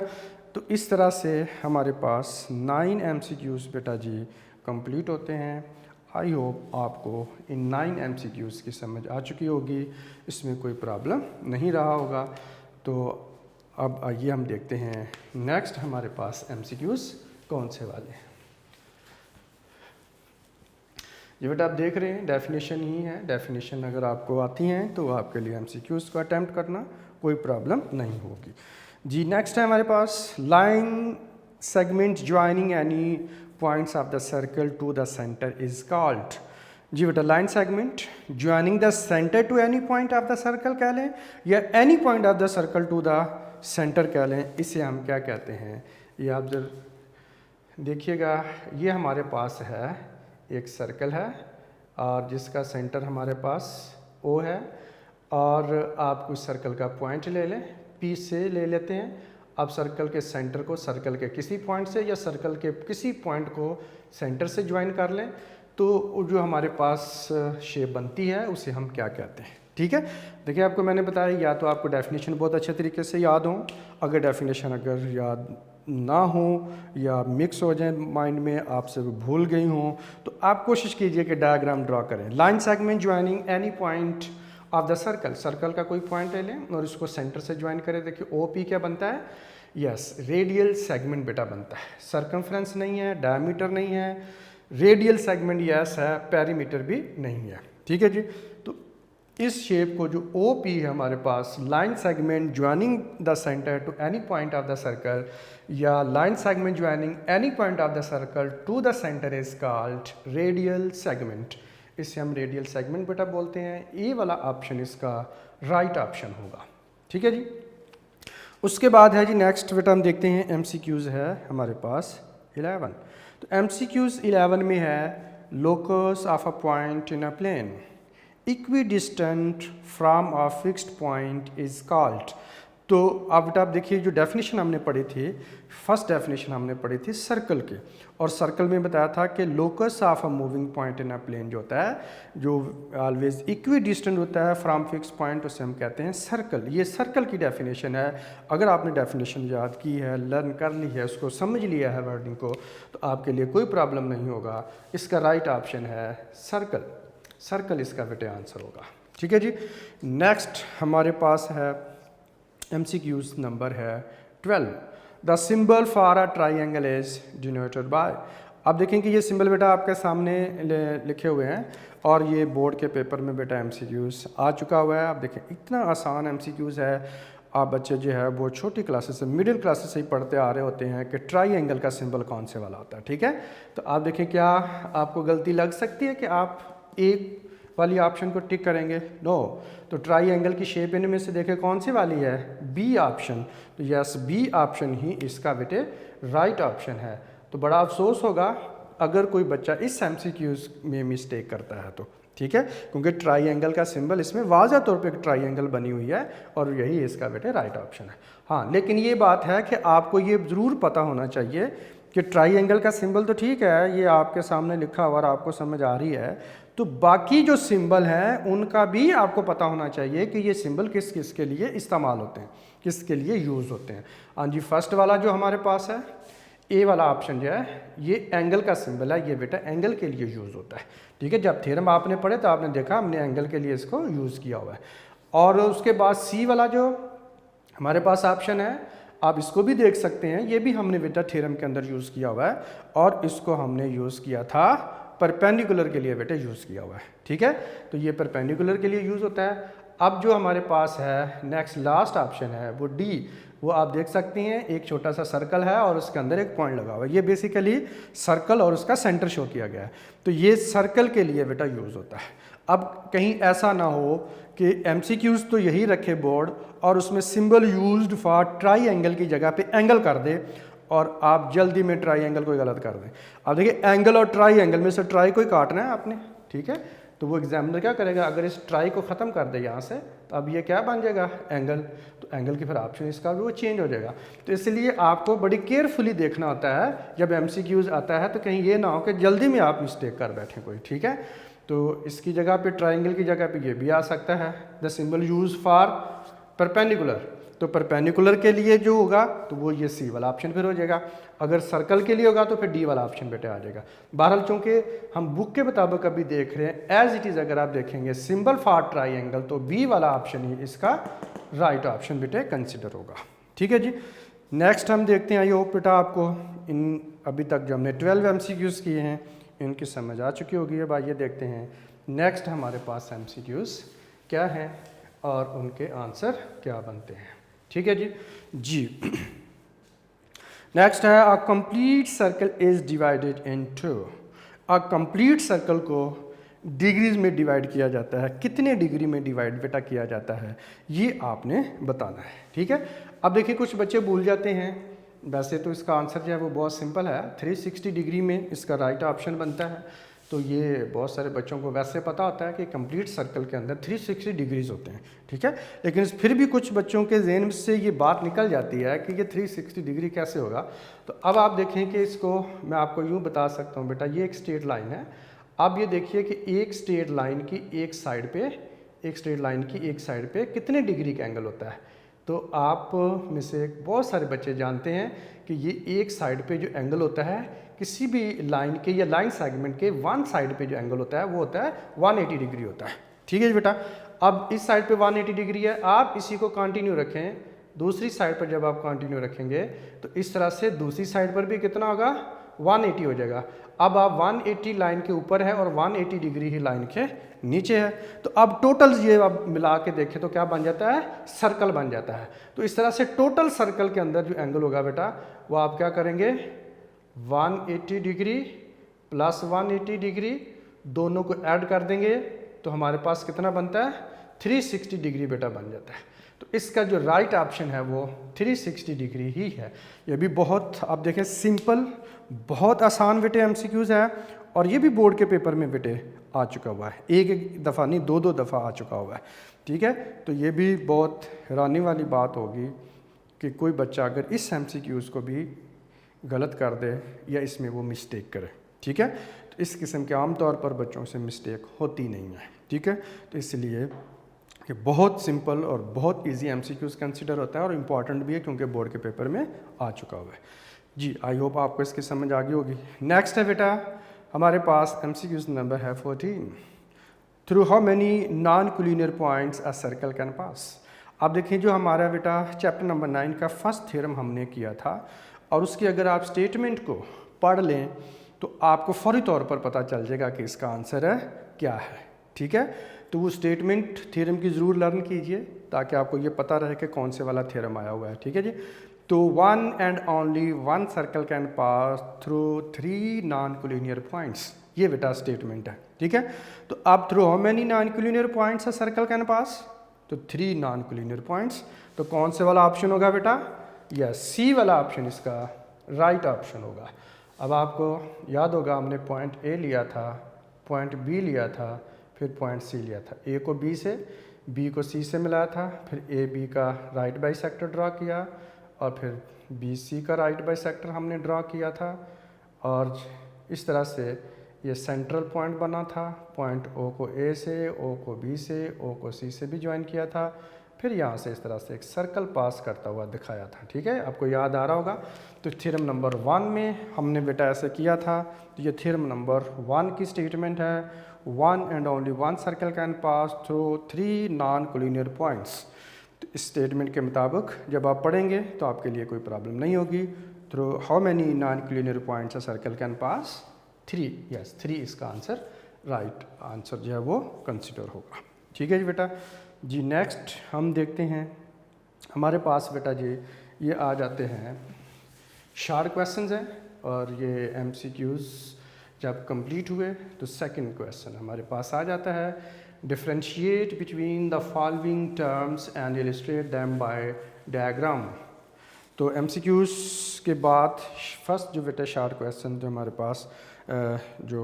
तो इस तरह से हमारे पास 9 MCQs बेटा जी कंप्लीट होते हैं। आई होप आपको इन 9 MCQs की समझ आ चुकी होगी, इसमें कोई प्रॉब्लम नहीं रहा होगा। तो अब आइए हम देखते हैं नेक्स्ट हमारे पास MCQs कौन से वाले हैं। ये बेटा आप देख रहे हैं डेफिनेशन ही है। डेफिनेशन अगर आपको आती हैं तो आपके लिए MCQs को अटैम्प्ट करना कोई प्रॉब्लम नहीं होगी जी। नेक्स्ट है हमारे पास line segment joining any points of the circle to the centre is called. जी बेटा, line segment joining the centre to any point of the circle कह लें, या any point of the circle to the centre कह लें, इसे हम क्या कहते हैं। ये आप जब देखिएगा, ये हमारे पास है एक सर्कल है और जिसका सेंटर हमारे पास O है, और आप कुछ सर्कल का पॉइंट ले लें, P से ले लेते हैं। अब सर्कल के सेंटर को सर्कल के किसी पॉइंट से या सर्कल के किसी पॉइंट को सेंटर से ज्वाइन कर लें, तो जो हमारे पास शेप बनती है उसे हम क्या कहते हैं। ठीक है, देखिए आपको मैंने बताया, या तो आपको डेफिनेशन बहुत अच्छे तरीके से याद हो, अगर डेफिनेशन अगर याद ना हो या मिक्स हो जाए माइंड में, आपसे वो भूल गई हो, तो आप कोशिश कीजिए कि डायग्राम ड्रॉ करें। Line segment joining any point of the circle, circle का कोई पॉइंट ले लें और इसको सेंटर से ज्वाइन करें। देखिए OP क्या बनता है, यस रेडियल सेगमेंट बेटा बनता है। सर्कमफ्रेंस नहीं है, डायमीटर नहीं है, रेडियल सेगमेंट यस है, पेरीमीटर भी नहीं है। ठीक है जी, तो इस शेप को जो OP है हमारे पास, line segment joining the centre to any point of the circle, या line segment joining any point of the circle to the centre is called radial segment. इसे हम रेडियल सेगमेंट बेटा बोलते हैं। ये वाला ऑप्शन इसका राइट ऑप्शन होगा। ठीक है जी, उसके बाद है जी नेक्स्ट बेटा हम देखते हैं MCQs है हमारे पास 11। तो MCQs 11 में है locus of a point in a plane equidistant from a fixed point is called. तो अब बेटा आप देखिए, जो डेफिनेशन हमने पढ़ी थी, फर्स्ट डेफिनेशन हमने पढ़ी थी सर्कल की, और सर्कल में बताया था कि locus of a moving point in a plane जो होता है, जो ऑलवेज इक्वी डिस्टेंट होता है फ्रॉम फिक्स पॉइंट, उसे हम कहते हैं सर्कल। ये सर्कल की डेफिनेशन है। अगर आपने डेफिनेशन याद की है, लर्न कर ली है, उसको समझ लिया है वर्डिंग को, तो आपके लिए कोई प्रॉब्लम नहीं होगा। इसका राइट ऑप्शन है सर्कल। सर्कल इसका बेटा आंसर होगा। ठीक है जी, नेक्स्ट हमारे पास है MCQs नंबर है 12। The symbol for a triangle is denoted by. अब देखें कि ये सिंबल बेटा आपके सामने लिखे हुए हैं, और ये बोर्ड के पेपर में बेटा MCQs आ चुका हुआ है। आप देखें इतना आसान MCQs है। आप बच्चे जो है वो छोटी क्लासेस से, मिडिल क्लासेस से ही पढ़ते आ रहे होते हैं कि ट्राइंगल का सिंबल कौन से वाला होता है। ठीक है, तो आप देखें क्या आपको गलती लग सकती है कि आप एक वाली ऑप्शन को टिक करेंगे, नो। तो ट्राइंगल की शेप इनमें से देखें कौन सी वाली है, बी ऑप्शन। तो यस, बी ऑप्शन ही इसका बेटे राइट ऑप्शन है। तो बड़ा अफसोस होगा अगर कोई बच्चा इस MCQs में मिस्टेक करता है तो। ठीक है, क्योंकि ट्राइंगल का सिंबल इसमें वाज़ह तौर पे ट्राइंगल बनी हुई है, और यही इसका बेटे राइट ऑप्शन है। हाँ, लेकिन ये बात है कि आपको ये ज़रूर पता होना चाहिए कि ट्राइंगल का सिंबल तो ठीक है, ये आपके सामने लिखा हुआ और आपको समझ आ रही है, तो बाकी जो सिंबल हैं उनका भी आपको पता होना चाहिए कि ये सिंबल किस किस के लिए इस्तेमाल होते हैं, किस के लिए यूज़ होते हैं। हाँ जी, फर्स्ट वाला जो हमारे पास है, ए वाला ऑप्शन जो है, ये एंगल का सिंबल है। ये बेटा एंगल के लिए यूज़ होता है। ठीक है, जब थ्योरम आपने पढ़े तो आपने देखा हमने एंगल के लिए इसको यूज़ किया हुआ है। और उसके बाद सी वाला जो हमारे पास ऑप्शन है, आप इसको भी देख सकते हैं, ये भी हमने बेटा थ्योरम के अंदर यूज़ किया हुआ है, और इसको हमने यूज़ किया था परपेंडिकुलर के लिए बेटा यूज़ किया हुआ है। ठीक है, तो ये परपेंडिकुलर के लिए यूज़ होता है। अब जो हमारे पास है नेक्स्ट लास्ट ऑप्शन है वो डी, वो आप देख सकते हैं एक छोटा सा सर्कल है और उसके अंदर एक पॉइंट लगा हुआ है। ये बेसिकली सर्कल और उसका सेंटर शो किया गया है, तो ये सर्कल के लिए बेटा यूज़ होता है। अब कहीं ऐसा ना हो कि MCQs तो यही रखे बोर्ड और उसमें सिंबल यूज्ड फॉर ट्राई की जगह पे एंगल कर दे और आप जल्दी में ट्राई एंगल कोई गलत कर दें। अब देखिए एंगल और ट्राई एंगल में से ट्राई कोई काटना है आपने, ठीक है, तो वो एग्जामिनर क्या करेगा, अगर इस ट्राई को ख़त्म कर दे यहाँ से तो अब ये क्या बन जाएगा, एंगल, तो एंगल की फिर ऑप्शन इसका भी वो चेंज हो जाएगा। तो इसलिए आपको बड़ी केयरफुली देखना होता है जब MCQs आता है, तो कहीं ये ना हो कि जल्दी में आप मिस्टेक कर बैठें कोई, ठीक है। तो इसकी जगह पे ट्राइंगल की जगह पे ये भी आ सकता है, the symbol use for perpendicular, तो परपेंडिकुलर के लिए जो होगा तो वो ये सी वाला ऑप्शन फिर हो जाएगा, अगर सर्कल के लिए होगा तो फिर डी वाला ऑप्शन बेटे आ जाएगा। बहरहाल चूँकि हम बुक के मुताबिक अभी देख रहे हैं एज इट इज़, अगर आप देखेंगे सिंबल फॉर ट्राइंगल तो बी वाला ऑप्शन ही इसका राइट ऑप्शन बेटे कंसिडर होगा, ठीक है जी। नेक्स्ट हम देखते हैं, आई होप बेटा आपको इन अभी तक जो हमने 12 MCQs किए हैं इनकी समझ आ चुकी होगी। अब आइए देखते हैं नेक्स्ट हमारे पास MCQs क्या हैं और उनके आंसर क्या बनते हैं, ठीक है जी। नेक्स्ट है a complete circle is divided into, a complete circle को डिग्रीज में डिवाइड किया जाता है, कितने डिग्री में डिवाइड बेटा किया जाता है ये आपने बताना है, ठीक है। अब देखिए कुछ बच्चे भूल जाते हैं, वैसे तो इसका आंसर जो है वो बहुत सिंपल है, 360 डिग्री में इसका राइट ऑप्शन बनता है। तो ये बहुत सारे बच्चों को वैसे पता होता है कि कंप्लीट सर्कल के अंदर 360 डिग्रीज होते हैं, ठीक है, लेकिन फिर भी कुछ बच्चों के जहन से ये बात निकल जाती है कि ये 360 डिग्री कैसे होगा। तो अब आप देखें कि इसको मैं आपको यूँ बता सकता हूँ बेटा, ये एक स्ट्रेट लाइन है, आप ये देखिए कि एक स्ट्रेट लाइन की एक साइड पे कितने डिग्री का एंगल होता है। तो आप में से बहुत सारे बच्चे जानते हैं कि ये एक साइड पे जो एंगल होता है किसी भी लाइन के या लाइन सेगमेंट के वन साइड पे जो एंगल होता है वो होता है 180 डिग्री होता है, ठीक है बेटा। अब इस साइड पे 180 डिग्री है, आप इसी को कंटिन्यू रखें, दूसरी साइड पर जब आप कंटिन्यू रखेंगे तो इस तरह से दूसरी साइड पर भी कितना होगा, 180 हो जाएगा। अब आप 180 लाइन के ऊपर है और 180 डिग्री ही लाइन के नीचे है, तो अब टोटल ये आप मिला के देखें तो क्या बन जाता है, सर्कल बन जाता है। तो इस तरह से टोटल सर्कल के अंदर जो एंगल होगा बेटा वो आप क्या करेंगे, 180 डिग्री प्लस 180 डिग्री दोनों को ऐड कर देंगे तो हमारे पास कितना बनता है, 360 डिग्री बेटा बन जाता है। तो इसका जो राइट ऑप्शन है वो 360 डिग्री ही है। ये भी बहुत आप देखें सिंपल, बहुत आसान बेटे MCQs है और ये भी बोर्ड के पेपर में बेटे आ चुका हुआ है, एक दफ़ा नहीं दो दफ़ा आ चुका हुआ है, ठीक है। तो ये भी बहुत हैरानी वाली बात होगी कि कोई बच्चा अगर इस MCQs को भी गलत कर दे या इसमें वो मिस्टेक करे, ठीक है। तो इस किस्म के आम तौर पर बच्चों से मिस्टेक होती नहीं है, ठीक है। तो इसलिए कि बहुत सिंपल और बहुत इजी MCQs कंसिडर होता है और इम्पॉर्टेंट भी है क्योंकि बोर्ड के पेपर में आ चुका हुआ है जी। आई होप आपको इसकी समझ आ गई होगी। नेक्स्ट है बेटा हमारे पास MCQs नंबर है 14, through how many non collinear points a circle can pass. आप देखिए जो हमारा बेटा चैप्टर नंबर 9 का फर्स्ट थ्योरम हमने किया था और उसकी अगर आप स्टेटमेंट को पढ़ लें तो आपको फौरी तौर पर पता चल जाएगा कि इसका आंसर है क्या है, ठीक है। तो वो स्टेटमेंट थ्योरम की ज़रूर लर्न कीजिए ताकि आपको ये पता रहे कि कौन से वाला थ्योरम आया हुआ है, ठीक है जी। तो one and only one circle can pass through 3 non collinear points, ये बेटा स्टेटमेंट है, ठीक है। तो अब through how many non collinear points a circle can pass, तो 3 नॉन कोलिनियर पॉइंट्स। तो कौन से वाला ऑप्शन होगा बेटा, यस सी वाला ऑप्शन इसका राइट ऑप्शन होगा। अब आपको याद होगा हमने पॉइंट ए लिया था, पॉइंट बी लिया था, फिर पॉइंट सी लिया था, ए को बी से, बी को सी से मिलाया था, फिर ए बी का राइट बाइसेक्टर ड्रा किया और फिर बी सी का राइट बाइसेक्टर हमने ड्रा किया था और इस तरह से ये सेंट्रल पॉइंट बना था। पॉइंट ओ को ए से, ओ को बी से, ओ को सी से भी ज्वाइन किया था, फिर यहाँ से इस तरह से एक सर्कल पास करता हुआ दिखाया था, ठीक है। आपको याद आ रहा होगा। तो थ्योरम नंबर 1 में हमने बेटा ऐसे किया था। तो ये थ्योरम नंबर 1 की स्टेटमेंट है, one and only one circle can pass through 3 non collinear points. तो इस स्टेटमेंट के मुताबिक जब आप पढ़ेंगे तो आपके लिए कोई प्रॉब्लम नहीं होगी। Through how many non collinear points a circle can pass, 3, yes 3 इसका आंसर राइट आंसर जो है वो कंसिडर होगा, ठीक है जी बेटा जी। नेक्स्ट हम देखते हैं हमारे पास बेटा जी ये आ जाते हैं शार्ट क्वेश्चंस हैं और ये MCQs जब कंप्लीट हुए तो सेकंड क्वेश्चन हमारे पास आ जाता है, differentiate between the following terms and illustrate them by diagram. तो MCQs के बाद फर्स्ट जो बेटा शार्ट क्वेश्चन जो हमारे पास जो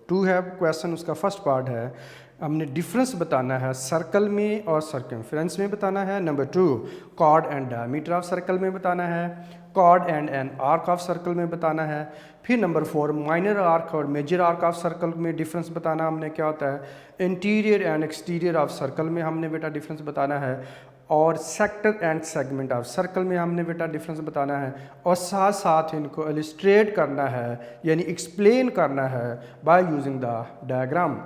2 है क्वेश्चन, उसका फर्स्ट पार्ट है, हमने डिफरेंस बताना है सर्कल में और सर्कमफ्रेंस में बताना है। Number 2 chord and diameter of circle में बताना है, chord and an arc of circle में बताना है। फिर नंबर 4 माइनर आर्क और मेजर आर्क ऑफ सर्कल में डिफरेंस बताना हमने क्या होता है, interior and exterior of circle में हमने बेटा डिफरेंस बताना है, और sector and segment of circle में हमने बेटा डिफरेंस बताना है, और साथ साथ इनको इलस्ट्रेट करना है यानी एक्सप्लेन करना है बाय यूजिंग द डायग्राम।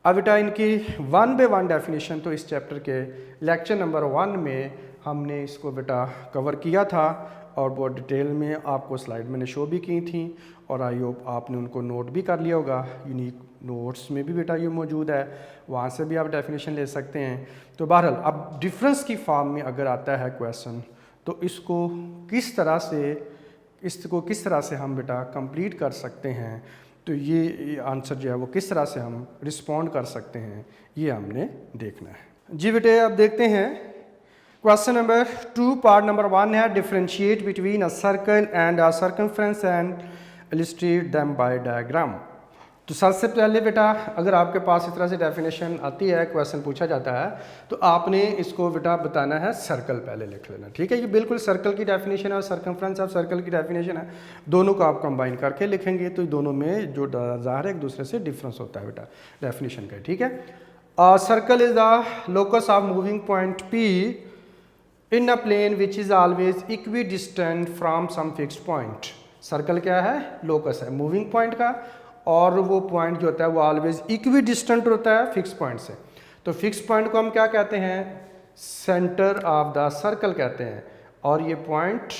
अब बेटा इनकी 1 बाय 1 डेफिनेशन तो इस चैप्टर के लेक्चर नंबर 1 में हमने इसको बेटा कवर किया था और बहुत डिटेल में आपको स्लाइड मैंने शो भी की थी, और आई होप आपने उनको नोट भी कर लिया होगा। यूनिक नोट्स में भी बेटा ये मौजूद है, वहाँ से भी आप डेफिनेशन ले सकते हैं। तो बहरहाल अब डिफरेंस की फॉर्म में अगर आता है क्वेश्चन तो इसको किस तरह से हम बेटा कंप्लीट कर सकते हैं, तो ये आंसर जो है वो किस तरह से हम रिस्पॉन्ड कर सकते हैं ये हमने देखना है। जी बेटे अब देखते हैं क्वेश्चन नंबर 2 पार्ट नंबर 1 है, differentiate between a circle and a circumference and illustrate them by diagram. तो सबसे पहले बेटा अगर आपके पास इस तरह से डेफिनेशन आती है, क्वेश्चन पूछा जाता है, तो आपने इसको बेटा बताना है सर्कल पहले लिख लेना, ठीक है। ये बिल्कुल सर्कल की डेफिनेशन है और सर्कमफ्रेंस ऑफ सर्कल की डेफिनेशन है, दोनों को आप कंबाइन करके लिखेंगे तो दोनों में जो ज़ाहिर है एक दूसरे से डिफरेंस होता है बेटा डेफिनेशन का, ठीक है। Circle is the locus of moving point P in a plane which is always equidistant from some fixed point. Circle क्या है, लोकस है मूविंग पॉइंट का, और वो पॉइंट जो होता है वो ऑलवेज इक्वी डिस्टेंट होता है फिक्स पॉइंट से। तो फिक्स पॉइंट को हम क्या कहते हैं, सेंटर ऑफ द सर्कल कहते हैं, और ये point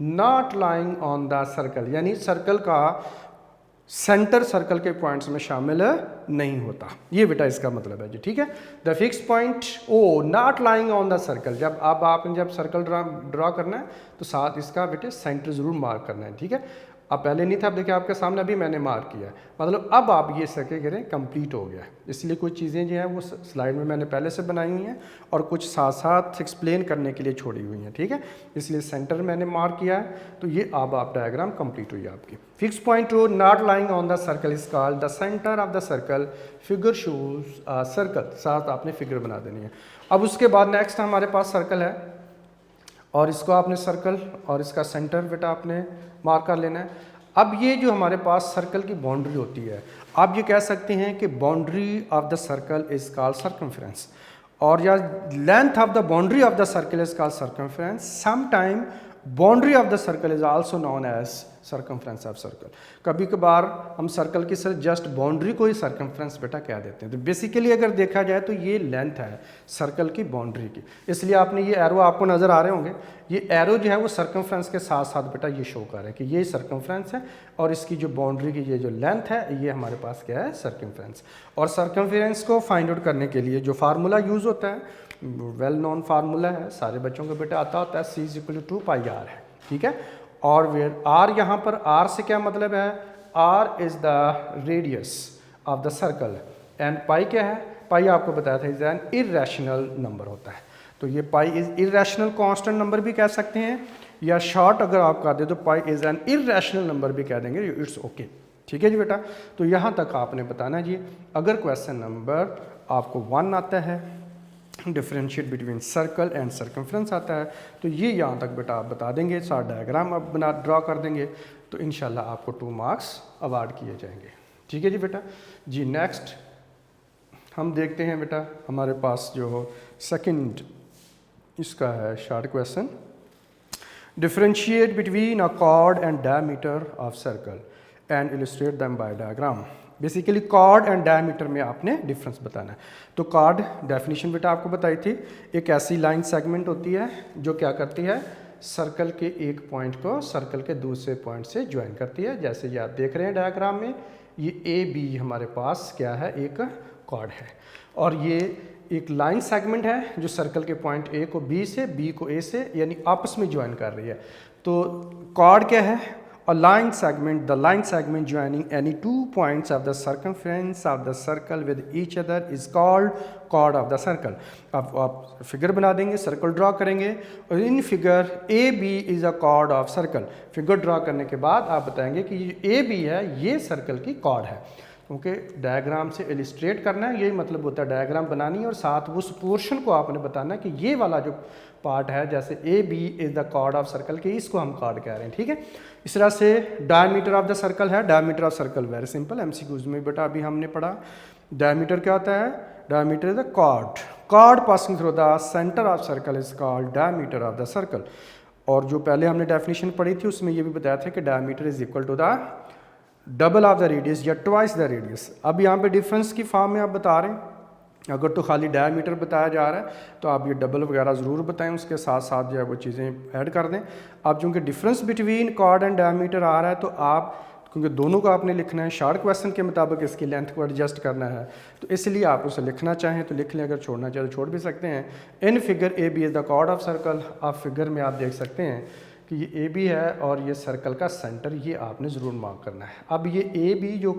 not lying on the circle, यानी सर्कल का सेंटर सर्कल के पॉइंट्स में शामिल नहीं होता, ये बेटा इसका मतलब है जी, ठीक है। The fix point O not lying on the circle, जब अब आपने जब सर्कल ड्रा करना है तो साथ इसका बेटे सेंटर ज़रूर मार्क करना है, ठीक है। अब पहले नहीं था, अब देखिए आपके सामने अभी मैंने मार्क किया है, मतलब अब आप ये सर्कल करें कंप्लीट हो गया। इसलिए कुछ चीज़ें जो हैं वो स्लाइड में मैंने पहले से बनाई हुई हैं और कुछ साथ साथ एक्सप्लेन करने के लिए छोड़ी हुई हैं, ठीक है। इसलिए सेंटर मैंने मार्क किया है, तो ये अब आप डायग्राम कंप्लीट हुई है आपकी। Fix point O not lying on the circle is called the centre of the circle, figure shows circle, साथ आपने फिगर बना देनी है। अब उसके बाद नेक्स्ट हमारे पास सर्कल है, और इसको आपने सर्कल और इसका सेंटर बेटा आपने मार्क कर लेना है। अब ये जो हमारे पास सर्कल की बाउंड्री होती है, आप ये कह सकते हैं कि boundary of the circle is called circumference, और या length of the boundary of the circle is called circumference. Some time boundary of the circle is also known as circumference of circle. कभी कभार हम सर्कल की सिर्फ जस्ट बाउंड्री को ही सर्कमफ्रेंस बेटा कह देते हैं। तो बेसिकली अगर देखा जाए तो ये लेंथ है सर्कल की बाउंड्री की, इसलिए आपने ये एरो आपको नज़र आ रहे होंगे, ये एरो जो है वो सर्कमफ्रेंस के साथ साथ बेटा ये शो कर रहा है कि ये सर्कमफ्रेंस है, और इसकी जो बाउंड्री की ये जो लेंथ है ये हमारे पास क्या है, सर्कमफ्रेंस। और सर्कमफ्रेंस को फाइंड आउट करने के लिए जो फार्मूला यूज़ होता है, वेल नोन फार्मूला है, सारे बच्चों को बेटा आता होता है, C = 2πr है, ठीक है। और वेयर आर, यहाँ पर आर से क्या मतलब है, R is the radius of the circle, and pi क्या है, पाई आपको बताया था इज एन इरेशनल नंबर होता है। तो ये pi is irrational constant number भी कह सकते हैं, या शॉर्ट अगर आप कर दे तो pi is an irrational number भी कह देंगे, इट्स ओके, ठीक है जी बेटा। तो यहाँ तक आपने बताना है जी। अगर क्वेश्चन नंबर आपको 1 आता है, differentiate between circle and circumference आता है, तो ये यहाँ तक बेटा आप बता देंगे, सारा डायग्राम आप ड्रा कर देंगे, तो इंशाल्लाह आपको 2 मार्क्स अवार्ड किए जाएंगे, ठीक है जी बेटा। जी नेक्स्ट हम देखते हैं बेटा, हमारे पास जो सेकंड इसका है short question, differentiate between a chord and diameter of circle and illustrate them by diagram. Basically chord and diameter में आपने डिफरेंस बताना है। तो कॉर्ड डेफिनेशन बेटा आपको बताई थी, एक ऐसी लाइन सेगमेंट होती है जो क्या करती है, सर्कल के एक पॉइंट को सर्कल के दूसरे पॉइंट से ज्वाइन करती है। जैसे ये आप देख रहे हैं डायग्राम में, ये AB हमारे पास क्या है, एक कॉर्ड है, और ये एक लाइन सेगमेंट है जो सर्कल के पॉइंट A को B से, B को A से, यानी आपस में ज्वाइन कर रही है। तो कॉर्ड क्या है, A line segment, the line segment joining any two points of the circumference of the circle with each other is called chord of the circle. अब आप फिगर बना देंगे, सर्कल ड्रॉ करेंगे और in figure A B is a chord of circle. Figure draw करने के बाद आप बताएंगे कि ये ए बी है, ये सर्कल की कॉर्ड है, क्योंकि डायग्राम से इलिस्ट्रेट करना है, यही मतलब होता है डायग्राम बनानी है और साथ उस पोर्शन को आपने बताना है कि ये वाला जो पार्ट है, जैसे A B is the chord of circle के, इसको हम कॉर्ड कह रहे हैं, ठीक है। इस तरह से डायमीटर ऑफ द सर्कल है, diameter of circle very simple, MCQs में बेटा अभी हमने पढ़ा। डायमीटर क्या होता है? Diameter is the chord, chord passing through the centre of circle is called diameter of the circle. और जो पहले हमने डेफिनेशन पढ़ी थी उसमें ये भी बताया था कि diameter is equal to the double of the radius या ट्वाइस द रेडियस। अब यहाँ पे डिफरेंस की फॉर्म में आप बता रहे हैं, अगर तो खाली डायमीटर बताया जा रहा है तो आप ये डबल वगैरह ज़रूर बताएं, उसके साथ साथ जो है वो चीज़ें ऐड कर दें। अब चूँकि difference between chord and diameter आ रहा है तो आप, क्योंकि दोनों को आपने लिखना है, शॉर्ट क्वेश्चन के मुताबिक इसकी लेंथ को एडजस्ट करना है, तो इसलिए आप उसे लिखना चाहें तो लिख लें, अगर छोड़ना चाहें तो छोड़ भी सकते हैं। In figure A B is the chord of circle. आप फिगर में आप देख सकते हैं कि ये ए बी है और ये सर्कल का सेंटर, ये आपने ज़रूर मार्क करना है। अब ये ए बी जो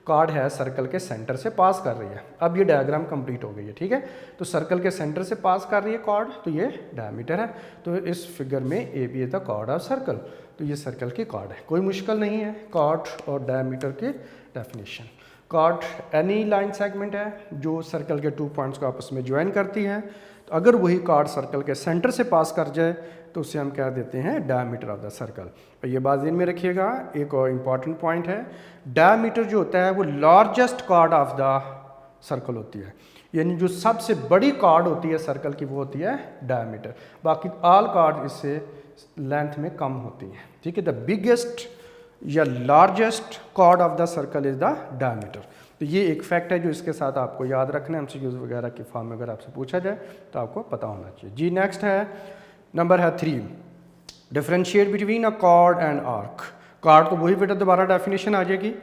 कॉर्ड है सर्कल के सेंटर से पास कर रही है। अब ये डायग्राम कंप्लीट हो गई है, ठीक है। तो सर्कल के सेंटर से पास कर रही है कॉर्ड, तो ये डायमीटर है। तो इस फिगर में A B is the chord of circle, तो ये सर्कल की कॉर्ड है, कोई मुश्किल नहीं है। कॉर्ड और डायमीटर की definition, chord any line segment है जो सर्कल के 2 पॉइंट्स को आपस में ज्वाइन करती है। तो अगर वही कॉर्ड सर्कल के सेंटर से पास कर जाए तो उसे हम कह देते हैं डायमीटर ऑफ द सर्कल। और ये बात ध्यान में रखिएगा, एक और इम्पॉर्टेंट पॉइंट है, डायमीटर जो होता है वो largest chord of the circle होती है, यानी जो सबसे बड़ी कॉर्ड होती है सर्कल की वो होती है डायमीटर। बाकी ऑल कॉर्ड इससे लेंथ में कम होती हैं, ठीक है। द बिगेस्ट या largest chord of the circle is the diameter. तो ये एक फैक्ट है जो इसके साथ आपको याद रखना है, एमसीक्यूज वगैरह की फॉर्म में अगर आपसे पूछा जाए तो आपको पता होना चाहिए जी। नेक्स्ट है, नंबर है 3, differentiate between a chord and arc. Chord तो वही बेटा दोबारा डेफिनेशन आ जाएगी,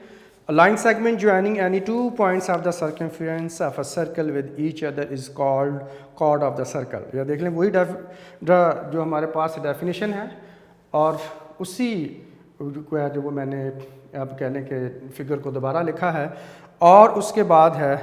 a line segment joining any 2 points of the circumference of a circle with each other is called chord of the circle. या देख लें वही जो हमारे पास डेफिनेशन है और उसी को है जो वो मैंने अब कहने के फिगर को दोबारा लिखा है। और उसके बाद है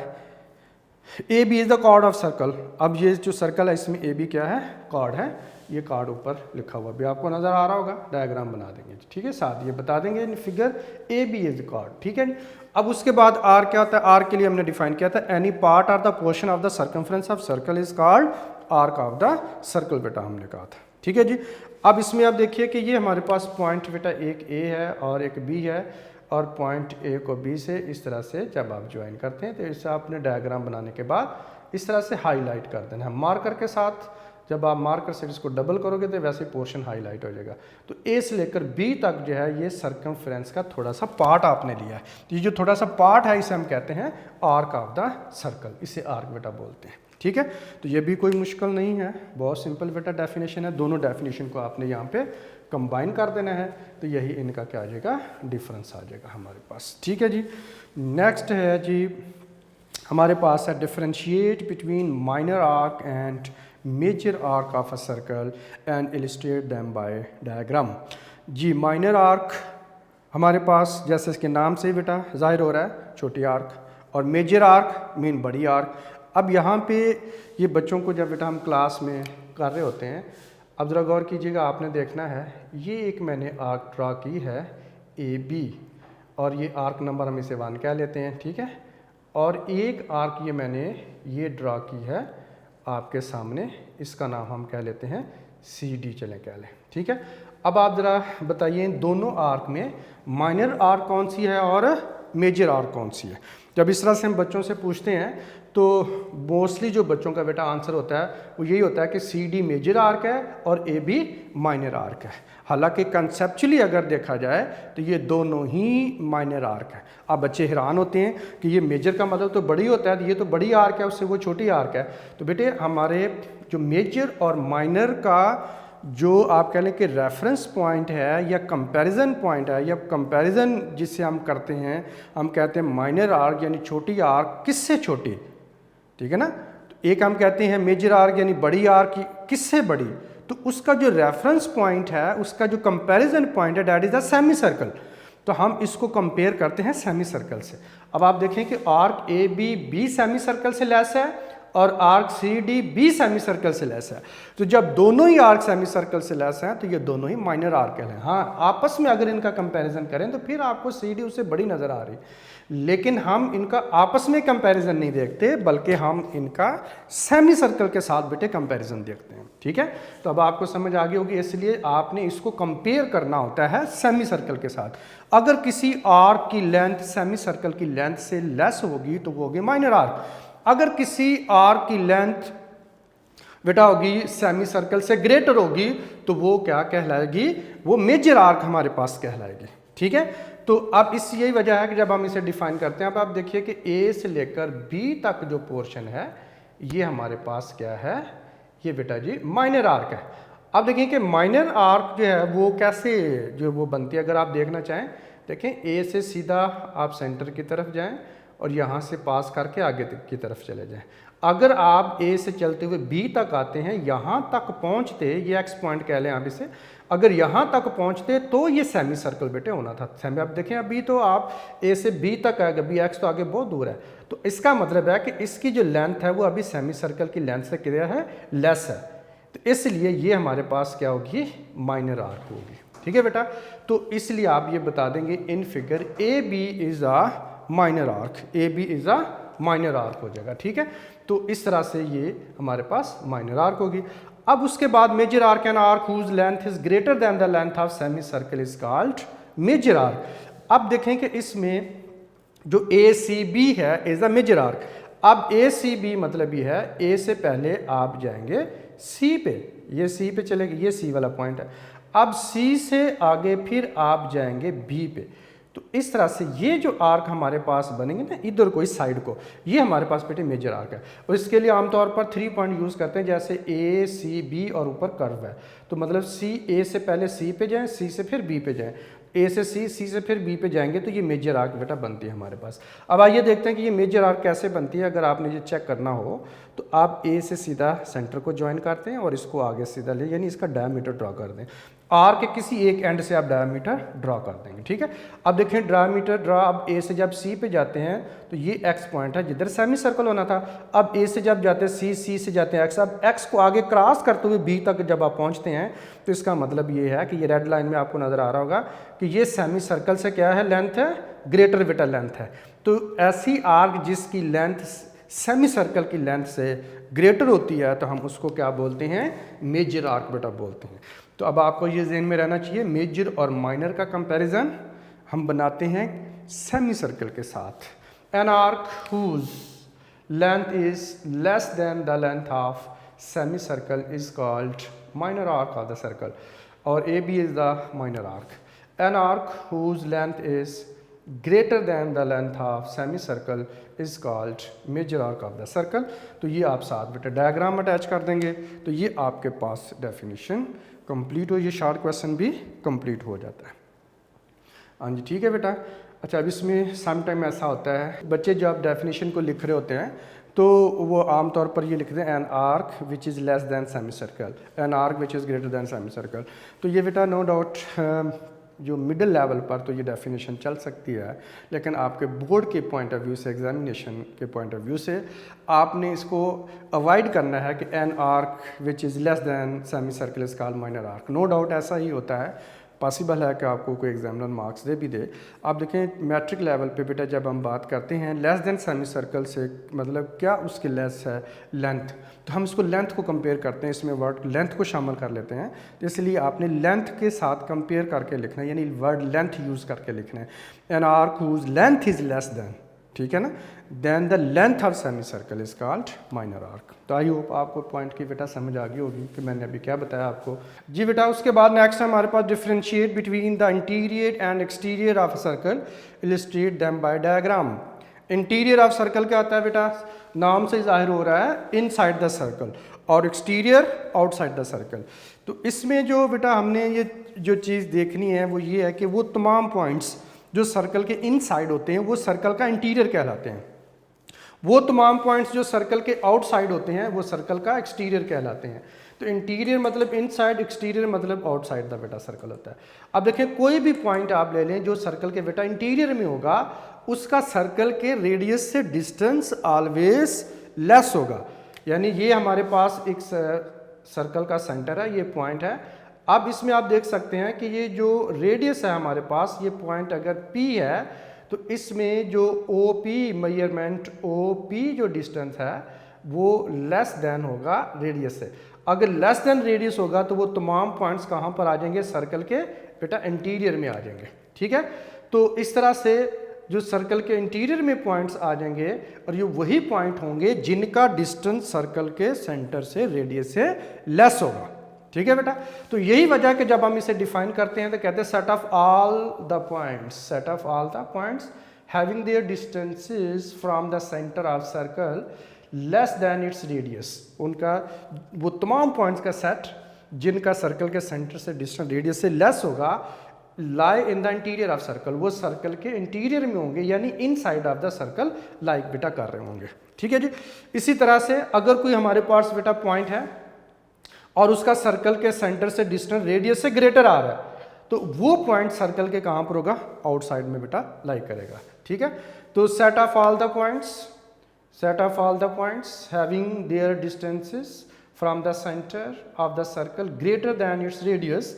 A B is the chord of circle. अब ये जो सर्कल है इसमें ए बी क्या है? कॉर्ड है। ये कार्ड ऊपर लिखा हुआ भी आपको नज़र आ रहा होगा, डायग्राम बना देंगे, ठीक है। साथ ये बता देंगे figure A B is chord, ठीक है। अब उसके बाद आर क्या होता है? आर के लिए हमने डिफाइन किया था, any part or the portion of the circumference of circle is called arc of the circle, बेटा हमने कहा था, ठीक है जी। अब इसमें आप देखिए कि ये हमारे पास पॉइंट बेटा एक ए है और एक बी है, और पॉइंट ए को बी से इस तरह से जब आप ज्वाइन करते हैं तो इससे आपने डायग्राम बनाने के बाद इस तरह से हाईलाइट कर देना है मार्कर के साथ। जब आप मार्कर से इसको डबल करोगे तो वैसे पोर्शन हाईलाइट हो जाएगा। तो ए से लेकर बी तक जो है ये सर्कमफ्रेंस का थोड़ा सा पार्ट आपने लिया है। तो ये जो थोड़ा सा पार्ट है इसे हम कहते हैं आर्क ऑफ द सर्कल, इसे आर्क बेटा बोलते हैं, ठीक है। तो ये भी कोई मुश्किल नहीं है, बहुत सिंपल बेटा डेफिनेशन है। दोनों डेफिनेशन को आपने यहाँ पे कंबाइन कर देना है, तो यही इनका क्या आ जाएगा? डिफरेंस आ जाएगा हमारे पास, ठीक है जी। नेक्स्ट है जी हमारे पास है differentiate between minor arc and major arc of a circle and illustrate them by diagram. जी माइनर आर्क हमारे पास जैसे इसके नाम से ही बेटा जाहिर हो रहा है छोटी आर्क, और मेजर आर्क मीन बड़ी आर्क। अब यहाँ पे ये बच्चों को जब बेटा हम क्लास में कर रहे होते हैं, अब ज़रा गौर कीजिएगा, आपने देखना है ये एक मैंने आर्क ड्रा की है ए बी, और ये आर्क नंबर हम इसे 1 कह लेते हैं, ठीक है। और एक आर्क ये मैंने ये ड्रा की है आपके सामने, इसका नाम हम कह लेते हैं सी डी, चलें कह लें, ठीक है। अब आप ज़रा बताइए इन दोनों आर्क में माइनर आर्क कौन सी है और मेजर आर्क कौन सी है? जब इस तरह से हम बच्चों से पूछते हैं तो मोस्टली जो बच्चों का बेटा आंसर होता है वो यही होता है कि सी डी मेजर आर्क है और ए बी माइनर आर्क है। हालांकि कंसेप्चुअली अगर देखा जाए तो ये दोनों ही माइनर आर्क है। अब बच्चे हैरान होते हैं कि ये मेजर का मतलब तो बड़ी होता है, ये तो बड़ी आर्क है, उससे वो छोटी आर्क है। तो बेटे हमारे जो मेजर और माइनर का जो आप कह लें कि रेफरेंस पॉइंट है या कंपैरिजन पॉइंट है या कंपैरिजन जिससे हम करते हैं, हम कहते हैं माइनर आर्क यानी छोटी आर्क किससे छोटी, ठीक है ना। तो एक हम कहते हैं मेजर आर्क यानी बड़ी आर्क किससे बड़ी, तो उसका जो रेफरेंस पॉइंट है, उसका जो कंपैरिजन पॉइंट है, that is the semi circle. तो हम इसको कंपेयर करते हैं सेमी सर्कल से। अब आप देखें कि arc A B semi circle से लेस है और arc C D B semi circle से लेस है। तो जब दोनों ही आर्क सेमी सर्कल से लेस हैं तो ये दोनों ही माइनर आर्क हैं। हाँ, आपस में अगर इनका कंपैरिजन करें तो फिर आपको सी डी उससे बड़ी नज़र आ रही, लेकिन हम इनका आपस में कंपैरिजन नहीं देखते, बल्कि हम इनका सेमी सर्कल के साथ बेटे कंपैरिजन देखते हैं। ठीक है, तो अब आपको समझ आ गई होगी, इसलिए आपने इसको कंपेयर करना होता है सेमी सर्कल के साथ। अगर किसी आर्क की लेंथ सेमी सर्कल की लेंथ से लेस होगी तो वो होगी माइनर आर्क। अगर किसी आर्क की लेंथ बेटा होगी सेमी सर्कल से ग्रेटर होगी तो वो क्या कहलाएगी, वो मेजर आर्क हमारे पास कहलाएगी। ठीक है, तो अब इस यही वजह है कि जब हम इसे डिफाइन करते हैं, अब आप देखिए कि ए से लेकर बी तक जो पोर्शन है ये हमारे पास क्या है, ये बेटा जी माइनर आर्क है। अब देखिए कि माइनर आर्क जो है वो कैसे जो वो बनती है, अगर आप देखना चाहें देखें, ए से सीधा आप सेंटर की तरफ जाएं और यहाँ से पास करके आगे की तरफ चले जाएं। अगर आप ए से चलते हुए बी तक आते हैं, यहाँ तक पहुँचते, ये एक्स पॉइंट कह लें आप इसे, अगर यहाँ तक पहुँचते तो ये सेमी सर्कल बेटे होना था। सेमी, आप देखें अभी तो आप ए से बी तक आएगा, बी एक्स तो आगे बहुत दूर है, तो इसका मतलब है कि इसकी जो लेंथ है वो अभी सेमी सर्कल की लेंथ से क्या है, लेस है। तो इसलिए ये हमारे पास क्या होगी, माइनर आर्क होगी। ठीक है बेटा, तो इसलिए आप ये बता देंगे in figure A B is a minor arc, A B is a minor arc हो जाएगा। ठीक है, तो इस तरह से ये हमारे पास माइनर आर्क होगी। अब उसके बाद major arc an arc whose length is greater than the length of semi circle is called major arc. अब देखें कि इसमें जो ए सी बी है इज अ मेजर आर्क। अब ए सी बी मतलब ये है, ए से पहले आप जाएंगे सी पे, ये सी पे चलेंगे, ये सी वाला पॉइंट है। अब सी से आगे फिर आप जाएंगे बी पे। तो इस तरह से ये जो आर्क हमारे पास बनेंगे ना, इधर को इस साइड को, ये हमारे पास बेटे मेजर आर्क है। और इसके लिए आमतौर पर 3 पॉइंट यूज़ करते हैं, जैसे ए सी बी और ऊपर कर्व है। तो मतलब सी, ए से पहले सी पे जाएं, सी से फिर बी पे जाएं, ए से सी, सी से फिर बी पे जाएंगे, तो ये मेजर आर्क बेटा बनती है हमारे पास। अब आइए देखते हैं कि ये मेजर आर्क कैसे बनती है। अगर आपने ये चेक करना हो तो आप ए से सीधा सेंटर को ज्वाइन करते हैं और इसको आगे सीधा ले, यानी इसका डायमीटर ड्रॉ कर दें। आर के किसी एक एंड से आप डायमीटर ड्रॉ कर देंगे। ठीक है, अब देखें डायमीटर ड्रॉ, अब ए से जब सी पे जाते हैं तो ये एक्स पॉइंट है जिधर सेमी सर्कल होना था। अब ए से जब जाते हैं सी, सी से जाते हैं एक्स, अब एक्स को आगे क्रॉस करते हुए बी तक जब आप पहुंचते हैं तो इसका मतलब ये है कि ये रेड लाइन में आपको नज़र आ रहा होगा कि ये सेमी सर्कल से क्या है, लेंथ है, ग्रेटर बेटा लेंथ है। तो ऐसी आर्क जिसकी लेंथ सेमी सर्कल की लेंथ से ग्रेटर होती है तो हम उसको क्या बोलते हैं, मेजर आर्क बेटा बोलते हैं। तो अब आपको ये ज़हन में रहना चाहिए, मेजर और माइनर का कंपैरिजन हम बनाते हैं सेमी सर्कल के साथ। An arc whose length is less than the length of semi circle is called minor arc of the circle, और A B is the minor arc. An arc whose length is greater than the length of semi circle is called major arc of the circle. तो ये आप साथ बेटा डायग्राम अटैच कर देंगे तो ये आपके पास डेफिनेशन कंप्लीट हो, ये शॉर्ट क्वेश्चन भी कंप्लीट हो जाता है। हाँ जी, ठीक है बेटा। अच्छा, अब इसमें सम टाइम ऐसा होता है बच्चे जब डेफिनेशन को लिख रहे होते हैं तो वो आमतौर पर ये लिखते हैं N arc which is less than semi circle, N arc which is greater than semi circle. तो ये बेटा नो डाउट जो मिडिल लेवल पर तो ये डेफिनेशन चल सकती है, लेकिन आपके बोर्ड के पॉइंट ऑफ व्यू से, एग्जामिनेशन के पॉइंट ऑफ व्यू से आपने इसको अवॉइड करना है कि an arc which is less than semi circle is called minor arc. No doubt ऐसा ही होता है, पॉसिबल है कि आपको कोई एग्जामिनर मार्क्स दे भी दे। आप देखें मैट्रिक लेवल पे बेटा जब हम बात करते हैं लेस देन सेमी सर्कल से मतलब क्या उसकी लेस है लेंथ, तो हम इसको लेंथ को कंपेयर करते हैं, इसमें वर्ड लेंथ को शामिल कर लेते हैं। तो इसलिए आपने लेंथ के साथ कंपेयर करके लिखना है, यानी वर्ड लेंथ यूज़ करके लिखना है। An arc whose length is less than, ठीक है ना, than the length of semi circle is called minor arc. तो आई होप आपको पॉइंट की बेटा समझ आ गई होगी कि मैंने अभी क्या बताया आपको। जी बेटा, उसके बाद नेक्स्ट हमारे पास differentiate between the interior and exterior of a circle, illustrate them by diagram. Interior of circle क्या आता है बेटा, नाम से जाहिर हो रहा है इनसाइड द सर्कल, और एक्सटीरियर आउटसाइड द सर्कल। तो इसमें जो बेटा हमने ये जो चीज़ देखनी है वो ये है कि वो तमाम पॉइंट्स जो सर्कल के इनसाइड होते हैं वो सर्कल का इंटीरियर कहलाते हैं, वो तमाम पॉइंट्स जो सर्कल के आउटसाइड होते हैं वो सर्कल का एक्सटीरियर कहलाते हैं। तो इंटीरियर मतलब इनसाइड, एक्सटीरियर मतलब आउटसाइड द बेटा सर्कल होता है। अब देखें कोई भी पॉइंट आप ले लें जो सर्कल के बेटा इंटीरियर में होगा, उसका सर्कल के रेडियस से डिस्टेंस ऑलवेज लेस होगा। यानी ये हमारे पास एक सर्कल का सेंटर है, ये पॉइंट है। अब इसमें आप देख सकते हैं कि ये जो रेडियस है हमारे पास, ये पॉइंट अगर P है तो इसमें जो OP मेजरमेंट, OP जो डिस्टेंस है वो लेस देन होगा रेडियस से। अगर लेस देन रेडियस होगा तो वो तमाम पॉइंट्स कहाँ पर आ जाएंगे, सर्कल के बेटा इंटीरियर में आ जाएंगे। ठीक है, तो इस तरह से जो सर्कल के इंटीरियर में पॉइंट्स आ जाएंगे और ये वही पॉइंट होंगे जिनका डिस्टेंस सर्कल के सेंटर से, रेडियस से लेस होगा। ठीक है बेटा, तो यही वजह कि जब हम इसे डिफाइन करते हैं तो कहते हैं set of all the points, set of all the points having their distances from the centre of circle less than its radius. उनका वो तमाम पॉइंट्स का सेट जिनका सर्कल के सेंटर से डिस्टेंस रेडियस से लेस होगा, lie in the interior of circle, वो सर्कल के इंटीरियर में होंगे, यानी inside of the circle like बेटा कर रहे होंगे। ठीक है जी। इसी तरह से अगर कोई हमारे पास बेटा पॉइंट है और उसका सर्कल के सेंटर से डिस्टेंस रेडियस से ग्रेटर आ रहा है, तो वो पॉइंट सर्कल के कहाँ पर होगा, आउटसाइड में बेटा लाइक करेगा। ठीक है, तो set of all the points, set of all the points having their distances from the center of the circle greater than its radius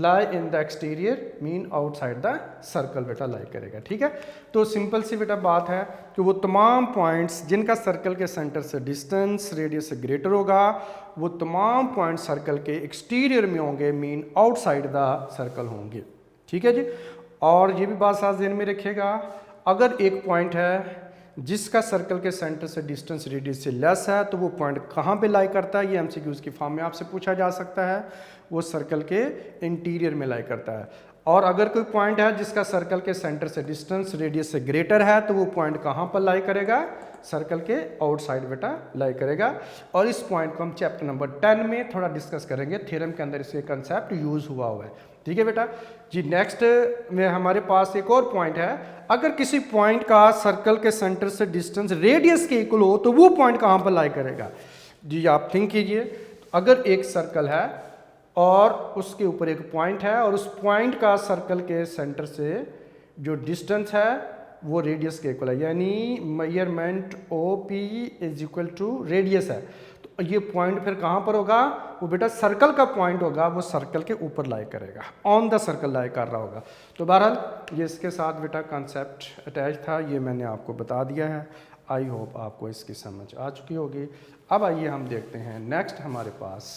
lie in the exterior mean outside the circle बेटा lie करेगा। ठीक है, तो सिंपल सी बेटा बात है कि वो तमाम पॉइंट्स जिनका सर्कल के सेंटर से डिस्टेंस रेडियस से ग्रेटर होगा, वो तमाम पॉइंट सर्कल के एक्सटीरियर में होंगे, मीन आउटसाइड द सर्कल होंगे। ठीक है जी। और ये भी बात साथ ध्यान में रखिएगा, अगर एक पॉइंट है जिसका सर्कल के सेंटर से डिस्टेंस रेडियस से लेस है, तो वो पॉइंट कहाँ पे लाई करता है, ये एमसीक्यूज की फॉर्म में आपसे पूछा जा सकता है। वो सर्कल के इंटीरियर में लाई करता है। और अगर कोई पॉइंट है जिसका सर्कल के सेंटर से डिस्टेंस रेडियस से ग्रेटर है, तो वो पॉइंट कहाँ पर लाई करेगा, सर्कल के आउटसाइड बेटा लाई करेगा। और इस पॉइंट को हम चैप्टर नंबर 10 में थोड़ा डिस्कस करेंगे, थ्योरम के अंदर इसके कंसेप्ट यूज हुआ है। ठीक है बेटा जी। नेक्स्ट में हमारे पास एक और पॉइंट है, अगर किसी पॉइंट का सर्कल के सेंटर से डिस्टेंस रेडियस के इक्वल हो तो वो पॉइंट कहाँ पर लाई करेगा जी। आप थिंक कीजिए, अगर एक सर्कल है और उसके ऊपर एक पॉइंट है और उस पॉइंट का सर्कल के सेंटर से जो डिस्टेंस है वो रेडियस के इक्वल है, यानी measurement OP is equal to radius है, तो ये पॉइंट फिर कहाँ पर होगा, वो बेटा सर्कल का पॉइंट होगा, वो सर्कल के ऊपर लाई करेगा, ऑन द सर्कल लाई कर रहा होगा। तो बहरहाल ये इसके साथ बेटा कॉन्सेप्ट अटैच था, ये मैंने आपको बता दिया है। आई होप आपको इसकी समझ आ चुकी होगी। अब आइए हम देखते हैं नेक्स्ट हमारे पास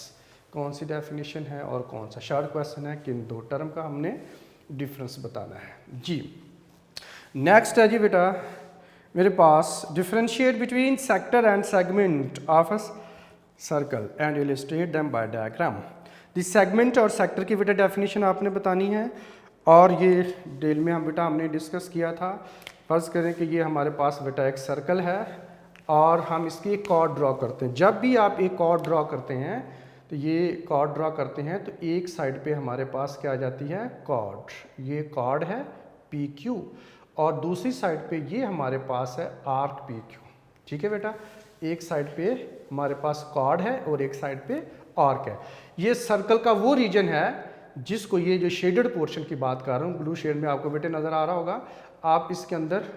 कौन सी डेफिनेशन है और कौन सा शॉर्ट क्वेश्चन है, किन दो टर्म का हमने डिफरेंस बताना है जी। नेक्स्ट है जी बेटा मेरे पास differentiate between sector and segment of a circle and illustrate them by diagram. This segment और सेक्टर की बेटा डेफिनेशन आपने बतानी है, और ये डिटेल में हम बेटा हमने डिस्कस किया था। फर्ज करें कि ये हमारे पास बेटा एक सर्कल है और हम इसकी एक कॉर्ड ड्रॉ करते हैं। जब भी आप एक कॉर्ड ड्रॉ करते हैं तो ये कॉर्ड ड्रॉ करते हैं तो एक साइड पे हमारे पास क्या आ जाती है, कॉर्ड, ये कॉर्ड है PQ, और दूसरी साइड पे ये हमारे पास है आर्क PQ। ठीक है बेटा, एक साइड पे हमारे पास कॉर्ड है और एक साइड पे आर्क है। ये सर्कल का वो रीजन है जिसको ये जो शेडेड पोर्शन की बात कर रहा हूँ, ब्लू शेड में आपको बेटे नज़र आ रहा होगा। आप इसके अंदर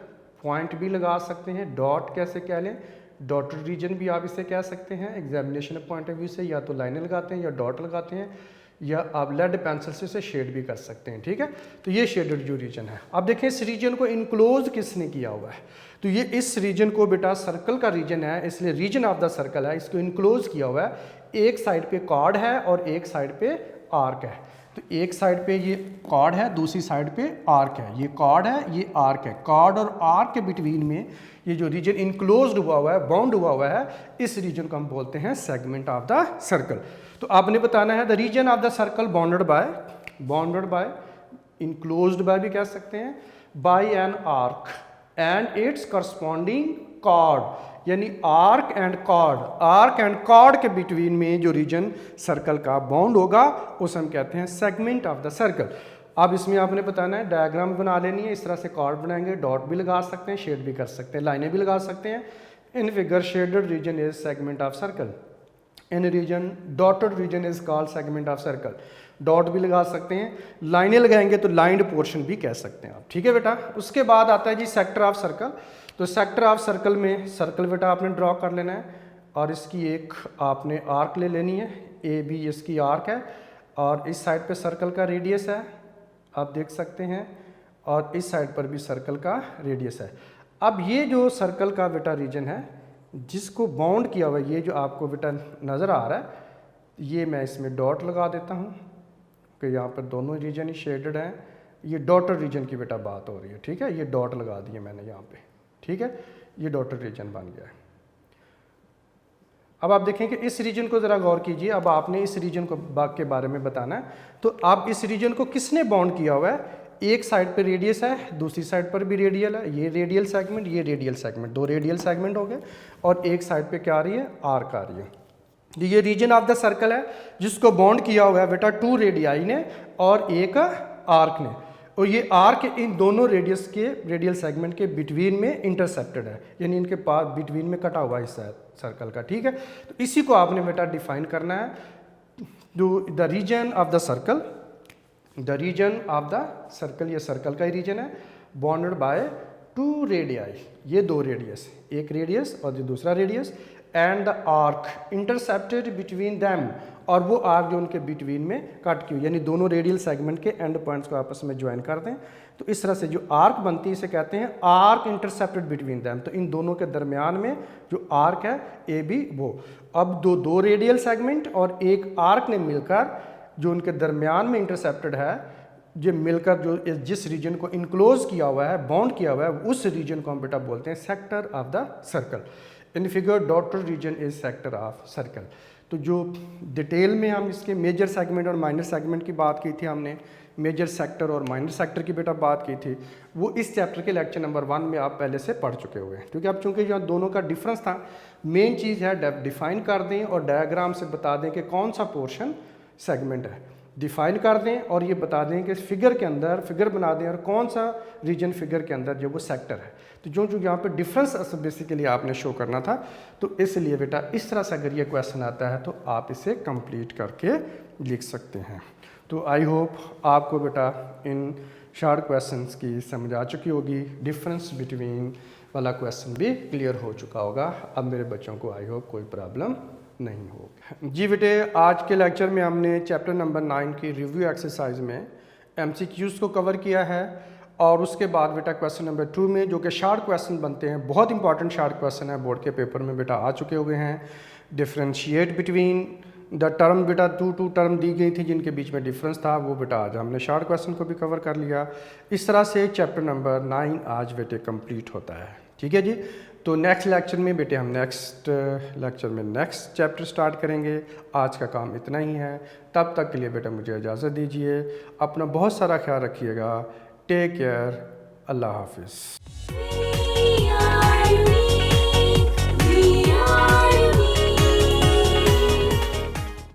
पॉइंट भी लगा सकते हैं, डॉट कैसे कह लें, डॉटेड रीजन भी आप इसे कह सकते हैं एग्जामिनेशन पॉइंट ऑफ व्यू से, या तो लाइनें लगाते हैं या डॉट लगाते हैं, या आप लेड पेंसिल से इसे शेड भी कर सकते हैं। ठीक है, तो ये शेडेड जो रीजन है, अब देखें इस रीजन को इनक्लोज किसने किया हुआ है, तो ये इस रीजन को बेटा सर्कल का रीजन है, इसलिए रीजन ऑफ द सर्कल है, इसको इनक्लोज किया हुआ है। एक साइड पे कॉर्ड है और एक साइड पे आर्क है। तो एक साइड पे ये कॉर्ड है, दूसरी साइड पे आर्क है, ये कॉर्ड है, ये आर्क है। कॉर्ड और आर्क के बिटवीन में ये जो रीजन इनक्लोज्ड हुआ हुआ है, बाउंड हुआ हुआ है, इस रीजन को हम बोलते हैं सेगमेंट ऑफ द सर्कल। तो आपने बताना है the region of the circle bounded by enclosed by भी कह सकते हैं, by an arc and its corresponding chord, यानी आर्क एंड कॉर्ड के बिटवीन में जो रीजन सर्कल का बाउंड होगा उसे हम कहते हैं सेगमेंट ऑफ द सर्कल। अब इसमें आपने बताना है, डायग्राम बना लेनी है, इस तरह से कॉर्ड बनाएंगे, डॉट भी लगा सकते हैं, शेड भी कर सकते हैं, लाइनें भी लगा सकते हैं। In figure shaded region is segment of circle. In region dotted region is called segment of circle. Dot भी लगा सकते हैं, लाइनें लगाएंगे तो लाइंड पोर्शन भी कह सकते हैं आप, ठीक है बेटा। उसके बाद आता है जी सेक्टर ऑफ सर्कल। तो सेक्टर ऑफ सर्कल में सर्कल बेटा आपने ड्रॉ कर लेना है और इसकी एक आपने आर्क ले लेनी है, ए बी इसकी आर्क है और इस साइड पे सर्कल का रेडियस है आप देख सकते हैं और इस साइड पर भी सर्कल का रेडियस है। अब ये जो सर्कल का बेटा रीजन है जिसको बाउंड किया हुआ है, ये जो आपको बेटा नज़र आ रहा है, ये मैं इसमें डॉट लगा देता हूँ कि यहाँ पर दोनों रीजन ही शेडेड हैं। ये डॉटेड रीजन की बेटा बात हो रही है, ठीक है। ये डॉट लगा दिए मैंने यहाँ पे, ठीक है। ये डॉटेड रीजन बन गया है। अब आप देखें कि इस रीजन को ज़रा गौर कीजिए। अब आपने इस रीजन को के बारे में बताना है, तो आप इस रीजन को किसने बाउंड किया हुआ है? एक साइड पे रेडियस है, दूसरी साइड पर भी रेडियल है। ये रेडियल सेगमेंट, ये रेडियल सेगमेंट, दो रेडियल सेगमेंट हो गए और एक साइड पे क्या आ रही है? आर्क आ रही है। तो ये रीजन ऑफ द सर्कल है जिसको बाउंड किया हुआ है बेटा टू रेडियाई ने और एक आर्क ने, और ये आर्क इन दोनों रेडियस के रेडियल सेगमेंट के बिटवीन में इंटरसेप्टेड है, यानी इनके पास बिटवीन में कटा हुआ हिस्सा है सर्कल का, ठीक है। तो इसी को आपने बेटा डिफाइन करना है। The region of the circle, the region of the circle, ये सर्कल का ही रीजन है, बाउंडेड बाय टू रेडियाई, ये दो रेडियस, एक रेडियस और जो दूसरा radius, and the arc intercepted between them, और वो आर्क जो उनके बिटवीन में कट की हुई, यानी दोनों रेडियल सेगमेंट के एंड पॉइंट्स को आपस में ज्वाइन कर दें। तो इस तरह से जो आर्क बनती है इसे कहते हैं आर्क इंटरसेप्टेड बिटवीन दैम। तो इन दोनों के दरमियान में जो आर्क है ए बी वो, अब दो रेडियल सेगमेंट और एक आर्क ने मिलकर जो उनके दरमियान में इंटरसेप्टेड है, जो मिलकर जो जिस रीजन को इनक्लोज किया हुआ है, बाउंड किया हुआ है, उस रीजन को हम बेटा बोलते हैं sector of the circle. In figure dotted region is sector of circle. तो जो डिटेल में हम इसके मेजर सेगमेंट और माइनर सेगमेंट की बात की थी, हमने मेजर सेक्टर और माइनर सेक्टर की बेटा बात की थी, वो इस चैप्टर के लेक्चर नंबर 1 में आप पहले से पढ़ चुके हुए हैं। क्योंकि अब चूंकि यहाँ दोनों का डिफरेंस था, मेन चीज़ है डिफाइन कर दें और डायग्राम से बता दें कि कौन सा पोर्शन सेगमेंट है, डिफाइन कर दें और ये बता दें कि फिगर के अंदर फिगर बना दें और कौन सा रीजन फिगर के अंदर जो वो सेक्टर है। तो जो यहाँ पे डिफरेंस बेसिकली आपने शो करना था, तो इसलिए बेटा इस तरह से अगर ये क्वेश्चन आता है तो आप इसे कंप्लीट करके लिख सकते हैं। तो आई होप आपको बेटा इन शॉर्ट क्वेश्चंस की समझ आ चुकी होगी, डिफरेंस बिटवीन वाला क्वेश्चन भी क्लियर हो चुका होगा। अब मेरे बच्चों को आई होप कोई प्रॉब्लम नहीं हो। जी बेटे, आज के लेक्चर में हमने चैप्टर नंबर 9 की रिव्यू एक्सरसाइज में MCQs को कवर किया है और उसके बाद बेटा क्वेश्चन नंबर 2 में जो कि शॉर्ट क्वेश्चन बनते हैं, बहुत इंपॉर्टेंट शॉर्ट क्वेश्चन है, बोर्ड के पेपर में बेटा आ चुके हुए हैं। डिफ्रेंशिएट बिटवीन द टर्म, बेटा टू टर्म दी गई थी जिनके बीच में डिफरेंस था, वो बेटा आज हमने शॉर्ट क्वेश्चन को भी कवर कर लिया। इस तरह से चैप्टर नंबर 9 आज बेटे कंप्लीट होता है, ठीक है जी। तो नेक्स्ट लेक्चर में बेटे हम नेक्स्ट लेक्चर में नेक्स्ट चैप्टर स्टार्ट करेंगे। आज का काम इतना ही है, तब तक के लिए बेटा मुझे इजाज़त दीजिए। अपना बहुत सारा ख्याल रखिएगा। टेक केयर, अल्लाह हाफिज़।